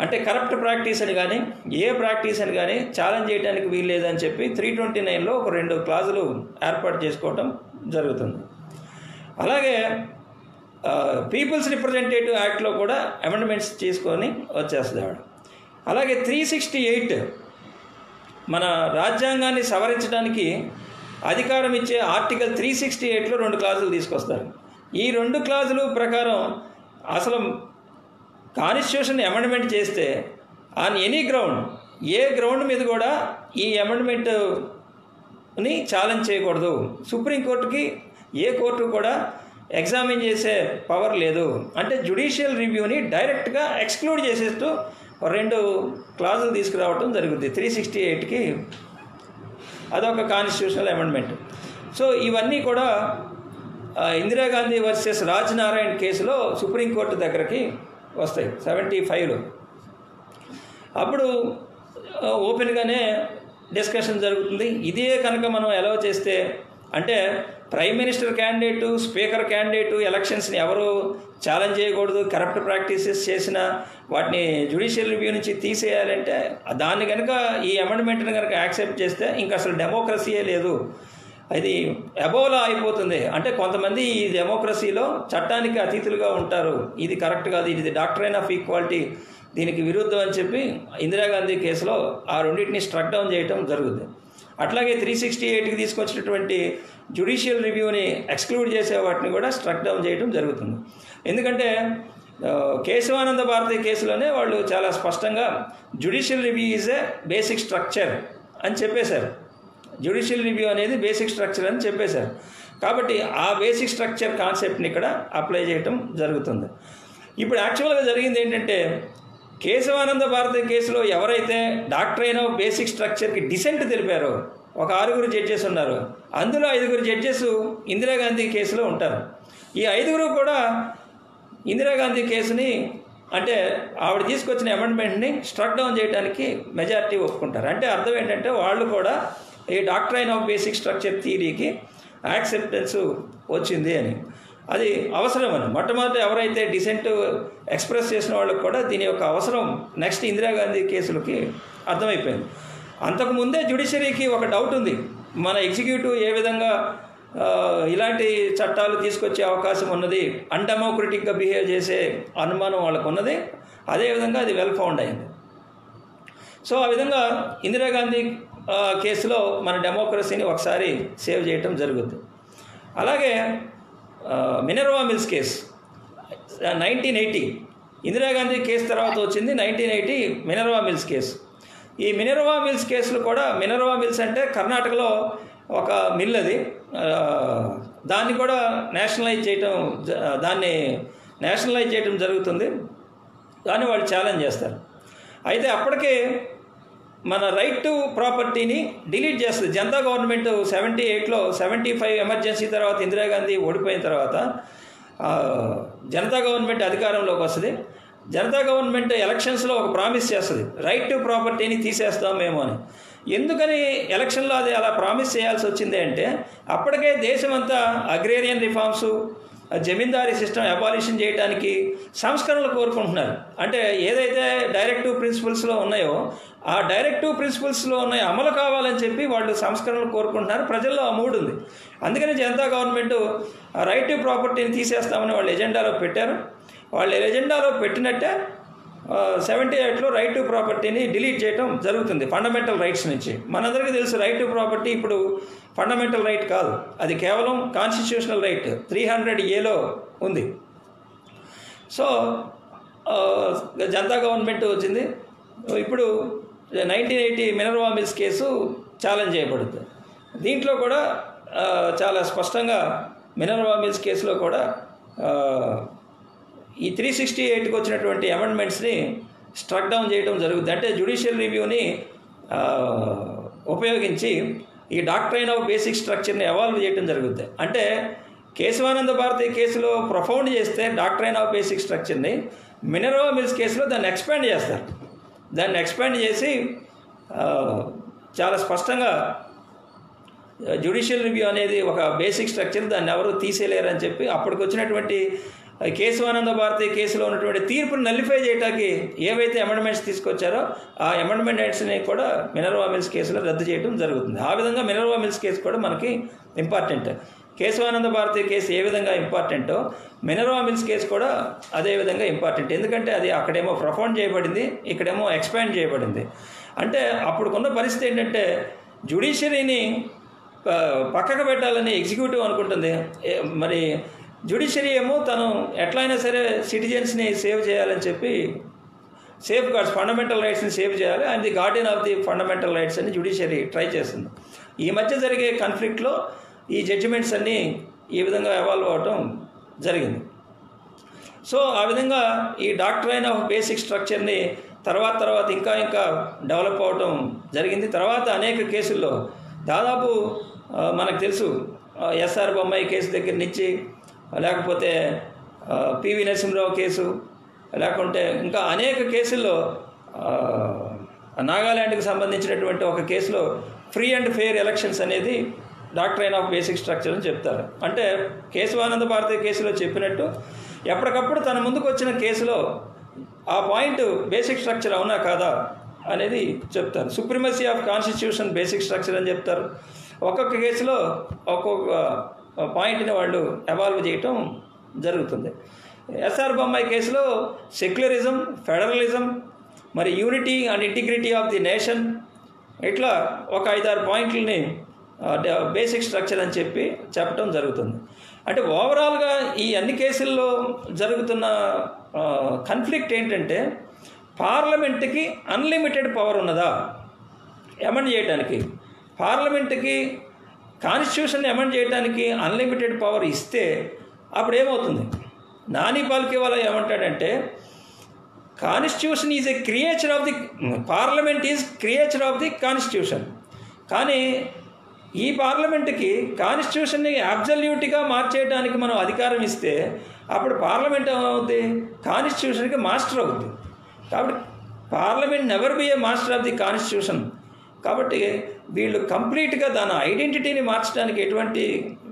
అంటే కరప్ట్ ప్రాక్టీస్ అని కానీ, ఏ ప్రాక్టీస్ అని కానీ ఛాలెంజ్ చేయడానికి వీల్లేదని చెప్పి 329లో ఒక 2 క్లాజులు ఏర్పాటు చేసుకోవటం జరుగుతుంది. అలాగే పీపుల్స్ రిప్రజెంటేటివ్ యాక్ట్లో కూడా అమెండ్మెంట్స్ చేసుకొని వచ్చేస్తుంది ఆవిడ. అలాగే 368 మన రాజ్యాంగాన్ని సవరించడానికి అధికారం ఇచ్చే ఆర్టికల్ 368లో 2 క్లాజులు తీసుకొస్తారు. ఈ 2 క్లాజులు ప్రకారం అసలు కాన్స్టిట్యూషన్ అమెండ్మెంట్ చేస్తే on any ground, A ground మీద కూడా ఈ అమెండ్మెంట్ని ఛాలెంజ్ చేయకూడదు. సుప్రీంకోర్టుకి ఏ కోర్టు కూడా ఎగ్జామిన్ చేసే పవర్ లేదు. అంటే జ్యుడిషియల్ రివ్యూని డైరెక్ట్గా ఎక్స్క్లూడ్ చేసేస్తూ 2 క్లాజులు తీసుకురావడం జరుగుతుంది 368కి. అదొక కాన్స్టిట్యూషనల్ అమెండ్మెంట్. సో ఇవన్నీ కూడా ఇందిరాగాంధీ వర్సెస్ రాజ్నారాయణ్ కేసులో సుప్రీంకోర్టు దగ్గరికి వస్తాయి 75లో. అప్పుడు ఓపెన్గానే డిస్కషన్ జరుగుతుంది. ఇదే కనుక మనం అలౌ చేస్తే, అంటే prime minister candidate, speaker candidate ఎలక్షన్స్ని ఎవరు ఛాలెంజ్ చేయకూడదు, కరప్ట్ ప్రాక్టీసెస్ చేసిన వాటిని జ్యుడిషియల్ రివ్యూ నుంచి తీసేయాలంటే, దాన్ని కనుక ఈ అమెండ్మెంట్ని కనుక యాక్సెప్ట్ చేస్తే ఇంక అసలు డెమోక్రసీయే లేదు, అది అబోలా అయిపోతుంది. అంటే కొంతమంది ఈ డెమోక్రసీలో చట్టానికి అతీతులుగా ఉంటారు, ఇది కరెక్ట్ కాదు, ఇది డాక్ట్రైన్ ఆఫ్ ఈక్వాలిటీ, దీనికి విరుద్ధం అని చెప్పి ఇందిరాగాంధీ కేసులో ఆ రెండింటిని స్ట్రక్ డౌన్ చేయటం జరుగుతుంది. అట్లాగే 368కి తీసుకొచ్చినటువంటి జ్యుడిషియల్ రివ్యూని ఎక్స్క్లూడ్ చేసే వాటిని కూడా స్ట్రక్ డౌన్ చేయడం జరుగుతుంది. ఎందుకంటే కేశవానంద భారతి కేసులోనే వాళ్ళు చాలా స్పష్టంగా judicial review is a basic structure అని చెప్పేశారు. జ్యుడిషియల్ రివ్యూ అనేది బేసిక్ స్ట్రక్చర్ అని చెప్పేశారు. కాబట్టి ఆ బేసిక్ స్ట్రక్చర్ కాన్సెప్ట్ని ఇక్కడ అప్లై చేయటం జరుగుతుంది. ఇప్పుడు యాక్చువల్గా జరిగింది ఏంటంటే, కేశవానంద భారతి కేసులో ఎవరైతే డాక్ట్రైన్ ఆఫ్ బేసిక్ స్ట్రక్చర్కి డిసెంట్ తెలిపారో ఒక 6 జడ్జెస్ ఉన్నారు. అందులో 5 జడ్జెస్ ఇందిరాగాంధీ కేసులో ఉంటారు. ఈ 5 కూడా ఇందిరాగాంధీ కేసుని అంటే ఆవిడ తీసుకొచ్చిన అమెండ్మెంట్ని స్ట్రక్ డౌన్ చేయడానికి మెజారిటీ ఒప్పుకుంటారు. అంటే అర్థం ఏంటంటే వాళ్ళు కూడా ఈ డాక్ట్రైన్ ఆఫ్ బేసిక్ స్ట్రక్చర్ థియరీకి యాక్సెప్టెన్స్ వచ్చింది అని, అది అవసరం అని. మొట్టమొదటి ఎవరైతే డిసెంట్ ఎక్స్ప్రెస్ చేసిన వాళ్ళకి కూడా దీని యొక్క అవసరం నెక్స్ట్ ఇందిరాగాంధీ కేసులకి అర్థమైపోయింది. అంతకుముందే జ్యుడిషియరీకి ఒక డౌట్ ఉంది, మన ఎగ్జిక్యూటివ్ ఏ విధంగా ఇలాంటి చట్టాలు తీసుకొచ్చే అవకాశం ఉన్నది, అన్డెమోక్రటిక్గా బిహేవ్ చేసే అనుమానం వాళ్ళకు ఉన్నది. అదేవిధంగా అది వెల్ ఫౌండ్ అయింది. సో ఆ విధంగా ఇందిరాగాంధీ కేసులో మన డెమోక్రసీని ఒకసారి సేవ్ చేయటం జరుగుతుంది. అలాగే Minerva Mills case 1980 Indira Gandhi case తర్వాత వచ్చింది 1980 మినర్వా మిల్స్ కేసు. ఈ మినర్వా మిల్స్ కేసులు కూడా, మినర్వా మిల్స్ అంటే కర్ణాటకలో ఒక మిల్, అది దాన్ని కూడా నేషనలైజ్ చేయటం జరుగుతుంది. దాన్ని వాళ్ళు ఛాలెంజ్ చేస్తారు. అయితే అప్పటికే మన రైట్ టు ప్రాపర్టీని డిలీట్ చేస్తుంది జనతా గవర్నమెంట్. 78లో 75 ఎమర్జెన్సీ తర్వాత ఇందిరాగాంధీ ఓడిపోయిన తర్వాత జనతా గవర్నమెంట్ అధికారంలోకి వస్తుంది. జనతా గవర్నమెంట్ ఎలక్షన్స్లో ఒక ప్రామిస్ చేస్తుంది, రైట్ టు ప్రాపర్టీని తీసేస్తాం మేము అని. ఎందుకని ఎలక్షన్లో అది అలా ప్రామిస్ చేయాల్సి వచ్చింది అంటే, అప్పటికే దేశమంతా అగ్రేరియన్ రిఫార్మ్స్, జమీందారీ సిస్టమ్ అబాలిషన్ చేయడానికి సంస్కరణలు కోరుకుంటున్నారు. అంటే ఏదైతే డైరెక్టివ్ ప్రిన్సిపల్స్లో ఉన్నాయో ఆ డైరెక్టివ్ ప్రిన్సిపల్స్లో ఉన్నాయి అమలు కావాలని చెప్పి వాళ్ళు సంస్కరణలు కోరుకుంటున్నారు. ప్రజల్లో ఆ మూడు ఉంది. అందుకని జనతా గవర్నమెంట్ రైట్ టు ప్రాపర్టీని తీసేస్తామని వాళ్ళు ఎజెండాలో పెట్టారు. వాళ్ళు ఎజెండాలో పెట్టినట్టే 78లో రైట్ టు ప్రాపర్టీని డిలీట్ చేయడం జరుగుతుంది ఫండమెంటల్ రైట్స్ నుంచి. మనందరికీ తెలుసు రైట్ టు ప్రాపర్టీ ఇప్పుడు ఫండమెంటల్ రైట్ కాదు, అది కేవలం కాన్స్టిట్యూషనల్ రైట్ 300Aలో ఉంది. సో జనతా గవర్నమెంట్ వచ్చింది. ఇప్పుడు 1980 మినర్వా మిల్స్ కేసు ఛాలెంజ్ చేయబడుతుంది. దీంట్లో కూడా చాలా స్పష్టంగా మినర్వా మిల్స్ కేసులో కూడా ఈ 368కి వచ్చినటువంటి అమెండ్మెంట్స్ని స్ట్రక్ డౌన్ చేయడం జరుగుతుంది. అంటే జ్యుడిషియల్ రివ్యూని ఉపయోగించి ఈ డాక్ట్రైన్ ఆఫ్ బేసిక్ స్ట్రక్చర్ని ఎవాల్వ్ చేయడం జరుగుతుంది. అంటే కేశవానంద భారతి కేసులో ప్రొఫౌండ్ చేస్తే డాక్ట్రైన్ ఆఫ్ బేసిక్ స్ట్రక్చర్ని, మినర్వా మిల్స్ కేసులో దాన్ని ఎక్స్పాండ్ చేస్తారు. దాన్ని ఎక్స్పాండ్ చేసి చాలా స్పష్టంగా జ్యుడిషియల్ రివ్యూ అనేది ఒక బేసిక్ స్ట్రక్చర్, దాన్ని ఎవరు తీసేయలేరని చెప్పి అప్పటికి వచ్చినటువంటి కేశవానంద భారతి కేసులో ఉన్నటువంటి తీర్పును నల్లిఫై చేయడానికి ఏవైతే అమెండ్మెంట్స్ తీసుకొచ్చారో ఆ అమెండ్మెంట్స్ని కూడా మినర్వా మిల్స్ కేసులో రద్దు చేయడం జరుగుతుంది. ఆ విధంగా మినర్వా మిల్స్ కేసు కూడా మనకి ఇంపార్టెంట్. కేశవానంద భారతి కేసు ఏ విధంగా ఇంపార్టెంటో మినర్వా మిల్స్ కేసు కూడా అదే విధంగా ఇంపార్టెంట్. ఎందుకంటే అది అక్కడేమో ప్రొఫౌండ్ చేయబడింది, ఇక్కడేమో ఎక్స్పాండ్ చేయబడింది. అంటే అప్పుడుకున్న పరిస్థితి ఏంటంటే జ్యుడిషియరీని పక్కకు పెట్టాలని ఎగ్జిక్యూటివ్ అనుకుంటుంది. మరి జ్యుడిషియరీ ఏమో తను ఎట్లయినా సరే సిటిజన్స్ని సేవ్ చేయాలని చెప్పి సేఫ్ గార్డ్స్, ఫండమెంటల్ రైట్స్ని సేవ్ చేయాలి, and the Guardian of the fundamental rights అని జ్యుడిషియరీ ట్రై చేస్తుంది. ఈ మధ్య జరిగే కాన్ఫ్లిక్ట్లో ఈ జడ్జిమెంట్స్ అన్నీ ఈ విధంగా ఎవాల్వ్ అవటం జరిగింది. సో ఆ విధంగా ఈ డాక్ట్రైన్ ఆఫ్ బేసిక్ స్ట్రక్చర్ని తర్వాత ఇంకా డెవలప్ అవటం జరిగింది. తర్వాత అనేక కేసుల్లో దాదాపు మనకు తెలుసు ఎస్ఆర్ బొమ్మాయి కేసు దగ్గర నుంచి, లేకపోతే పివి నరసింహరావు కేసు, లేకుంటే ఇంకా అనేక కేసుల్లో నాగాల్యాండ్కి సంబంధించినటువంటి ఒక కేసులో ఫ్రీ అండ్ ఫెయిర్ ఎలక్షన్స్ అనేది డాక్ట్రైన్ ఆఫ్ బేసిక్ స్ట్రక్చర్ అని చెప్తారు. అంటే కేశవానంద భారతి కేసులో చెప్పినట్టు ఎప్పటికప్పుడు తన ముందుకు వచ్చిన కేసులో ఆ పాయింట్ బేసిక్ స్ట్రక్చర్ అవునా కాదా అనేది చెప్తారు. Supremacy of constitution basic structure అని చెప్తారు. ఒక్కొక్క కేసులో ఒక్కొక్క పాయింట్ని వాళ్ళు ఎవాల్వ్ చేయటం జరుగుతుంది. ఎస్ఆర్ బొమ్మాయి కేసులో సెక్యులరిజం, ఫెడరలిజం, మరి unity and integrity of the nation, ఇట్లా ఒక 5-6 పాయింట్లని బేసిక్ స్ట్రక్చర్ అని చెప్పి చెప్పడం జరుగుతుంది. అంటే ఓవరాల్గా ఈ అన్ని కేసుల్లో జరుగుతున్న కన్ఫ్లిక్ట్ ఏంటంటే, పార్లమెంట్కి అన్లిమిటెడ్ పవర్ ఉన్నదా అమెండ్ చేయడానికి? పార్లమెంట్కి కాన్స్టిట్యూషన్ అమెండ్ చేయడానికి అన్లిమిటెడ్ పవర్ ఇస్తే అప్పుడు ఏమవుతుంది? నాని పాల్కేవాలా ఏమంటాడంటే, constitution is a creature of the parliament is creature of the constitution. కానీ ఈ పార్లమెంట్కి కాన్స్టిట్యూషన్ని అబ్జల్యూట్గా మార్చేయడానికి మనం అధికారం ఇస్తే అప్పుడు పార్లమెంట్ ఏమవుతుంది? కాన్స్టిట్యూషన్కి మాస్టర్ అవుతుంది. కాబట్టి parliament never be A master of the constitution. కాబట్టి వీళ్ళు కంప్లీట్గా దాని ఐడెంటిటీని మార్చడానికి ఎటువంటి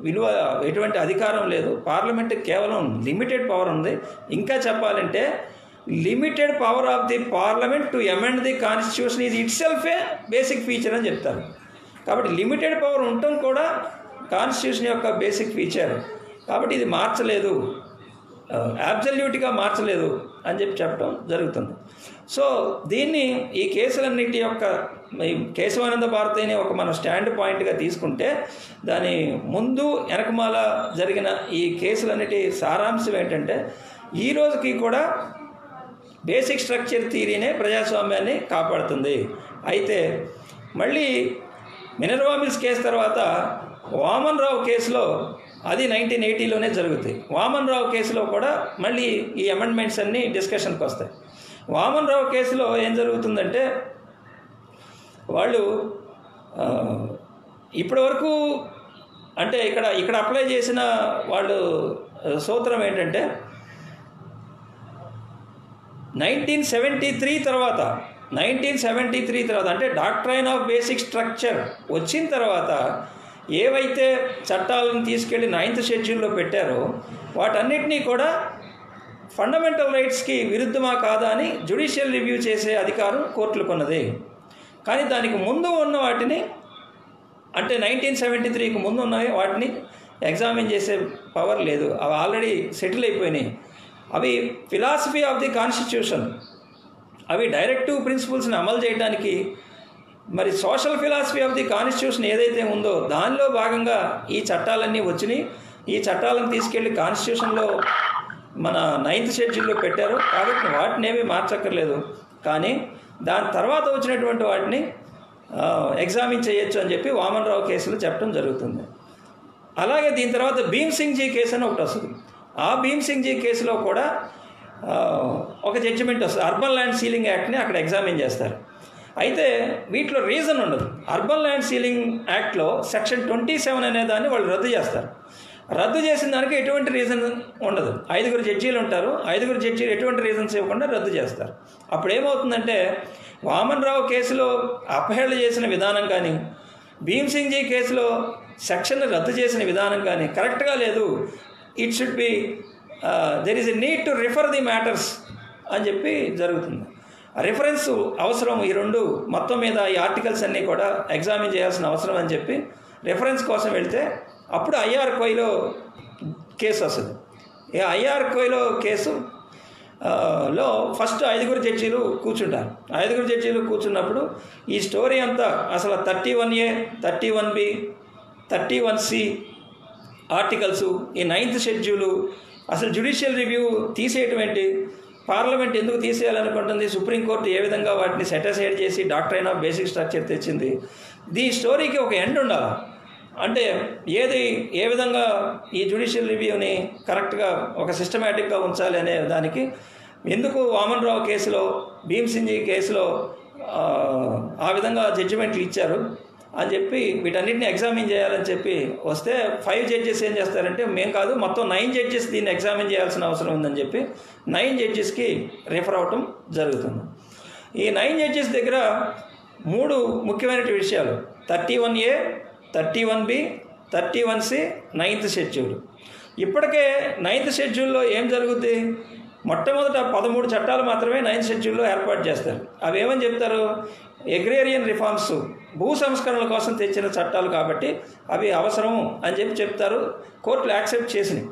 విలువ, ఎటువంటి అధికారం లేదు. పార్లమెంట్కి కేవలం లిమిటెడ్ పవర్ ఉంది. ఇంకా చెప్పాలంటే limited power of the parliament to amend the constitution is it self A basic feature అని చెప్తారు. కాబట్టి లిమిటెడ్ పవర్ ఉండటం కూడా కాన్స్టిట్యూషన్ యొక్క బేసిక్ ఫీచర్. కాబట్టి ఇది మార్చలేదు, అబ్సల్యూట్గా మార్చలేదు అని చెప్పి చెప్పడం జరుగుతుంది. సో దీన్ని ఈ కేసులన్నిటి యొక్క కేశవానంద భారతిని ఒక మనం స్టాండ్ పాయింట్గా తీసుకుంటే, దాని ముందు వెనకమాల జరిగిన ఈ కేసులన్నిటి సారాంశం ఏంటంటే, ఈ రోజుకి కూడా బేసిక్ స్ట్రక్చర్ థియరీనే ప్రజాస్వామ్యాన్ని కాపాడుతుంది. అయితే మళ్ళీ మినర్వా మిల్స్ కేసు తర్వాత వామన్ రావు కేసులో, అది 1980లోనే జరుగుతాయి. వామన్ రావు కేసులో కూడా మళ్ళీ ఈ అమెండ్మెంట్స్ అన్నీ డిస్కషన్కి వస్తాయి. వామన్ రావు కేసులో ఏం జరుగుతుందంటే, వాళ్ళు ఇప్పటి వరకు అంటే ఇక్కడ అప్లై చేసిన వాళ్ళు సూత్రం ఏంటంటే, 1973 తర్వాత అంటే డాక్ట్రైన్ ఆఫ్ బేసిక్ స్ట్రక్చర్ వచ్చిన తర్వాత ఏవైతే చట్టాలను తీసుకెళ్ళి 9th షెడ్యూల్లో పెట్టారో వాటన్నిటినీ కూడా ఫండమెంటల్ రైట్స్కి విరుద్ధమా కాదా అని జ్యుడిషియల్ రివ్యూ చేసే అధికారం కోర్టులకు ఉన్నది. కానీ దానికి ముందు ఉన్న వాటిని, అంటే 1973కి ముందు ఉన్నవి, వాటిని ఎగ్జామిన్ చేసే పవర్ లేదు. అవి ఆల్రెడీ సెటిల్ అయిపోయినాయి. అవి ఫిలాసఫీ ఆఫ్ ది కాన్స్టిట్యూషన్, అవి డైరెక్టివ్ ప్రిన్సిపల్స్ని అమలు చేయడానికి మరి social philosophy of the constitution ఏదైతే ఉందో దానిలో భాగంగా ఈ చట్టాలన్నీ వచ్చినాయి. ఈ చట్టాలను తీసుకెళ్ళి కాన్స్టిట్యూషన్లో మన 9th షెడ్యూల్లో పెట్టారు. కాబట్టి వాటిని ఏమీ మార్చక్కర్లేదు. కానీ దాని తర్వాత వచ్చినటువంటి వాటిని ఎగ్జామిన్ చేయొచ్చు అని చెప్పి వామన్ రావు కేసులో చెప్పడం జరుగుతుంది. అలాగే దీని తర్వాత భీమ్ సింగ్ జీ కేసు అని ఒకటి వస్తుంది. ఆ భీమ్ సింగ్ జీ కేసులో కూడా ఒక జడ్జిమెంట్ వస్తుంది. అర్బన్ ల్యాండ్ సీలింగ్ యాక్ట్ని అక్కడ ఎగ్జామిన్ చేస్తారు. అయితే వీటిలో రీజన్ ఉండదు. అర్బన్ ల్యాండ్ సీలింగ్ యాక్ట్లో సెక్షన్ 27 అనే దాన్ని వాళ్ళు రద్దు చేస్తారు. రద్దు చేసిన దానికి ఎటువంటి రీజన్ ఉండదు. 5 జడ్జీలు ఉంటారు. 5 జడ్జీలు ఎటువంటి రీజన్స్ ఇవ్వకుండా రద్దు చేస్తారు. అప్పుడు ఏమవుతుందంటే, వామన్ రావు కేసులో అపహేళన చేసిన విధానం కానీ, భీమ్ సింగ్ జీ కేసులో సెక్షన్ రద్దు చేసిన విధానం కానీ కరెక్ట్గా లేదు. It should be there is a need to refer the matters అని చెప్పి జరుగుతుంది. రిఫరెన్స్ అవసరం. ఈ రెండు మొత్తం మీద ఈ ఆర్టికల్స్ అన్నీ కూడా ఎగ్జామిన్ చేయాల్సిన అవసరం అని చెప్పి రిఫరెన్స్ కోసం వెళ్తే అప్పుడు ఐఆర్ కోయిలో కేసు వస్తుంది. ఈ ఐఆర్ కోయిలో కేసు లో ఫస్ట్ 5 జడ్జీలు కూర్చుంటారు. 5 జడ్జీలు కూర్చున్నప్పుడు ఈ స్టోరీ అంతా అసలు 31A, 31B, 31C ఆర్టికల్స్, ఈ 9th షెడ్యూలు, అసలు జ్యుడిషియల్ రివ్యూ తీసేయటం ఏంటి, పార్లమెంట్ ఎందుకు తీసేయాలనుకుంటుంది, సుప్రీంకోర్టు ఏ విధంగా వాటిని సెటిసైడ్ చేసి డాక్ట్రైన్ ఆఫ్ బేసిక్ స్ట్రక్చర్ తెచ్చింది, ఈ స్టోరీకి ఒక ఎండ్ ఉండాలి. అంటే ఏ విధంగా ఈ జ్యుడిషియల్ రివ్యూని కరెక్ట్గా ఒక సిస్టమేటిక్గా ఉంచాలి అనే దానికి ఎందుకు వామన్ రావు కేసులో, భీమ్ సింగ్ జీ కేసులో ఆ విధంగా జడ్జిమెంట్లు ఇచ్చారు అని చెప్పి వీటన్నిటిని ఎగ్జామిన్ చేయాలని చెప్పి వస్తే 5 జడ్జెస్ ఏం చేస్తారంటే, మేము కాదు మొత్తం 9 జడ్జెస్ దీన్ని ఎగ్జామిన్ చేయాల్సిన అవసరం ఉందని చెప్పి 9 జడ్జెస్కి రిఫర్ అవటం జరుగుతుంది. ఈ 9 జడ్జెస్ దగ్గర 3 ముఖ్యమైన విషయాలు: 31A, 31B, 31C, 9th schedule. ఇప్పటికే 9th షెడ్యూల్లో ఏం జరుగుద్ది? మొట్టమొదట 13 చట్టాలు మాత్రమే 9th షెడ్యూల్లో ఏర్పాటు చేస్తారు. అవి ఏమని చెప్తారు? అగ్రేరియన్ రిఫార్మ్స్, భూ సంస్కరణల కోసం తెచ్చిన చట్టాలు కాబట్టి అవి అవసరము అని చెప్పి చెప్తారు. కోర్టులు యాక్సెప్ట్ చేసినాయి.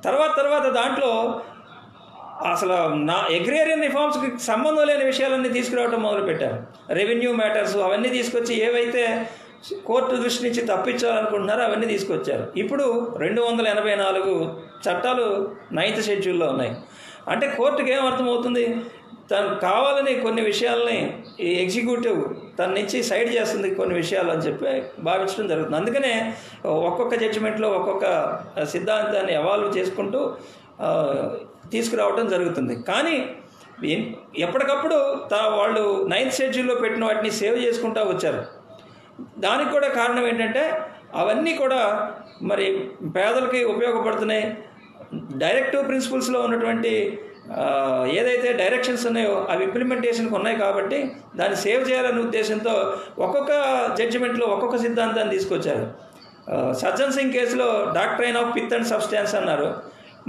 తర్వాత దాంట్లో అసలు అగ్రేరియన్ రిఫార్మ్స్కి సంబంధం లేని విషయాలన్నీ తీసుకురావడం మొదలుపెట్టారు. రెవెన్యూ మ్యాటర్స్ అవన్నీ తీసుకొచ్చి ఏవైతే కోర్టు దృష్టి నుంచి తప్పించాలనుకుంటున్నారో అవన్నీ తీసుకొచ్చారు. ఇప్పుడు 284 చట్టాలు 9th షెడ్యూల్లో ఉన్నాయి. అంటే కోర్టుకి ఏం అర్థమవుతుంది, తను కావాలని కొన్ని విషయాలని ఈ ఎగ్జిక్యూటివ్ తన నుంచి సైడ్ చేస్తుంది కొన్ని విషయాలు అని చెప్పి భావించడం జరుగుతుంది. అందుకనే ఒక్కొక్క జడ్జిమెంట్లో ఒక్కొక్క సిద్ధాంతాన్ని ఎవాల్వ్ చేసుకుంటూ తీసుకురావడం జరుగుతుంది. కానీ ఎప్పటికప్పుడు వాళ్ళు 9th షెడ్యూల్లో పెట్టిన వాటిని సేవ్ చేసుకుంటూ వచ్చారు. దానికి కూడా కారణం ఏంటంటే అవన్నీ కూడా మరి పేదలకి ఉపయోగపడుతున్నాయి. డైరెక్టివ్ ప్రిన్సిపల్స్లో ఉన్నటువంటి ఏదైతే డైరెక్షన్స్ ఉన్నాయో అవి ఇంప్లిమెంటేషన్కి ఉన్నాయి కాబట్టి దాన్ని సేవ్ చేయాలనే ఉద్దేశంతో ఒక్కొక్క జడ్జిమెంట్లో ఒక్కొక్క సిద్ధాంతాన్ని తీసుకొచ్చారు. సజ్జన్ సింగ్ కేసులో doctrine of pith and substance అన్నారు.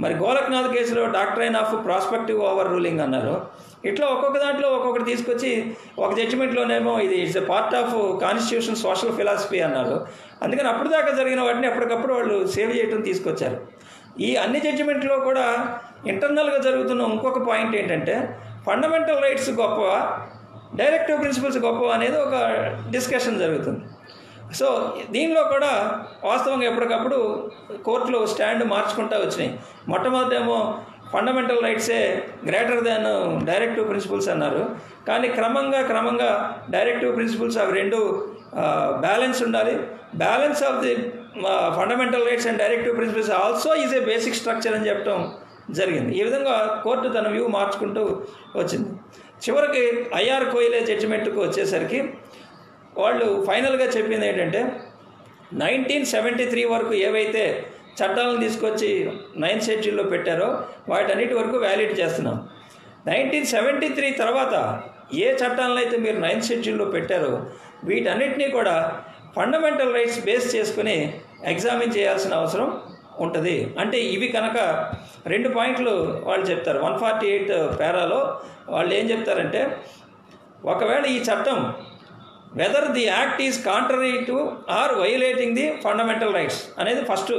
మరి గోలక్నాథ్ కేసులో doctrine of prospective over ruling అన్నారు. ఇట్లా ఒక్కొక్క దాంట్లో ఒక్కొక్కటి తీసుకొచ్చి ఒక జడ్జిమెంట్లోనేమో ఇది it's a part of constitution social philosophy అన్నారు. అందుకని అప్పుడు దాకా జరిగిన వాటిని అప్పటికప్పుడు వాళ్ళు సేవ్ చేయడం తీసుకొచ్చారు. ఈ అన్ని జడ్జిమెంట్లో కూడా ఇంటర్నల్గా జరుగుతున్న ఇంకొక పాయింట్ ఏంటంటే ఫండమెంటల్ రైట్స్ గొప్పవా డైరెక్టివ్ ప్రిన్సిపల్స్ గొప్పవా అనేది ఒక డిస్కషన్ జరుగుతుంది. సో దీనిలో కూడా వాస్తవంగా ఎప్పటికప్పుడు కోర్టులో స్టాండ్ మార్చుకుంటూ వచ్చినాయి. మొట్టమొదటేమో ఫండమెంటల్ రైట్సే గ్రేటర్ దాన్ డైరెక్టివ్ ప్రిన్సిపల్స్ అన్నారు. కానీ క్రమంగా డైరెక్టివ్ ప్రిన్సిపల్స్ అవి రెండు బ్యాలెన్స్ ఉండాలి. Balance of the fundamental rights and directive principles also is a basic structure అని చెప్పడం జరిగింది. ఈ విధంగా కోర్టు తన వ్యూ మార్చుకుంటూ వచ్చింది. చివరికి ఐఆర్ కోయిలే జడ్జిమెంట్కు వచ్చేసరికి వాళ్ళు ఫైనల్గా చెప్పింది ఏంటంటే 1973 వరకు ఏవైతే చట్టాలను తీసుకొచ్చి 9th షెడ్యూల్లో పెట్టారో వాటన్నిటి వరకు వ్యాలిడ్ చేస్తున్నాం. 1973 తర్వాత ఏ చట్టాలను అయితే మీరు 9th షెడ్యూల్లో పెట్టారో వీటన్నిటినీ కూడా ఫండమెంటల్ రైట్స్ బేస్ చేసుకుని ఎగ్జామిన్ చేయాల్సిన అవసరం ఉంటుంది. అంటే ఇవి కనుక 2 పాయింట్లు వాళ్ళు చెప్తారు. 148 పేరాలో వాళ్ళు ఏం చెప్తారంటే ఒకవేళ ఈ చట్టం whether the act is contrary to or violating the fundamental rights అనేది ఫస్ట్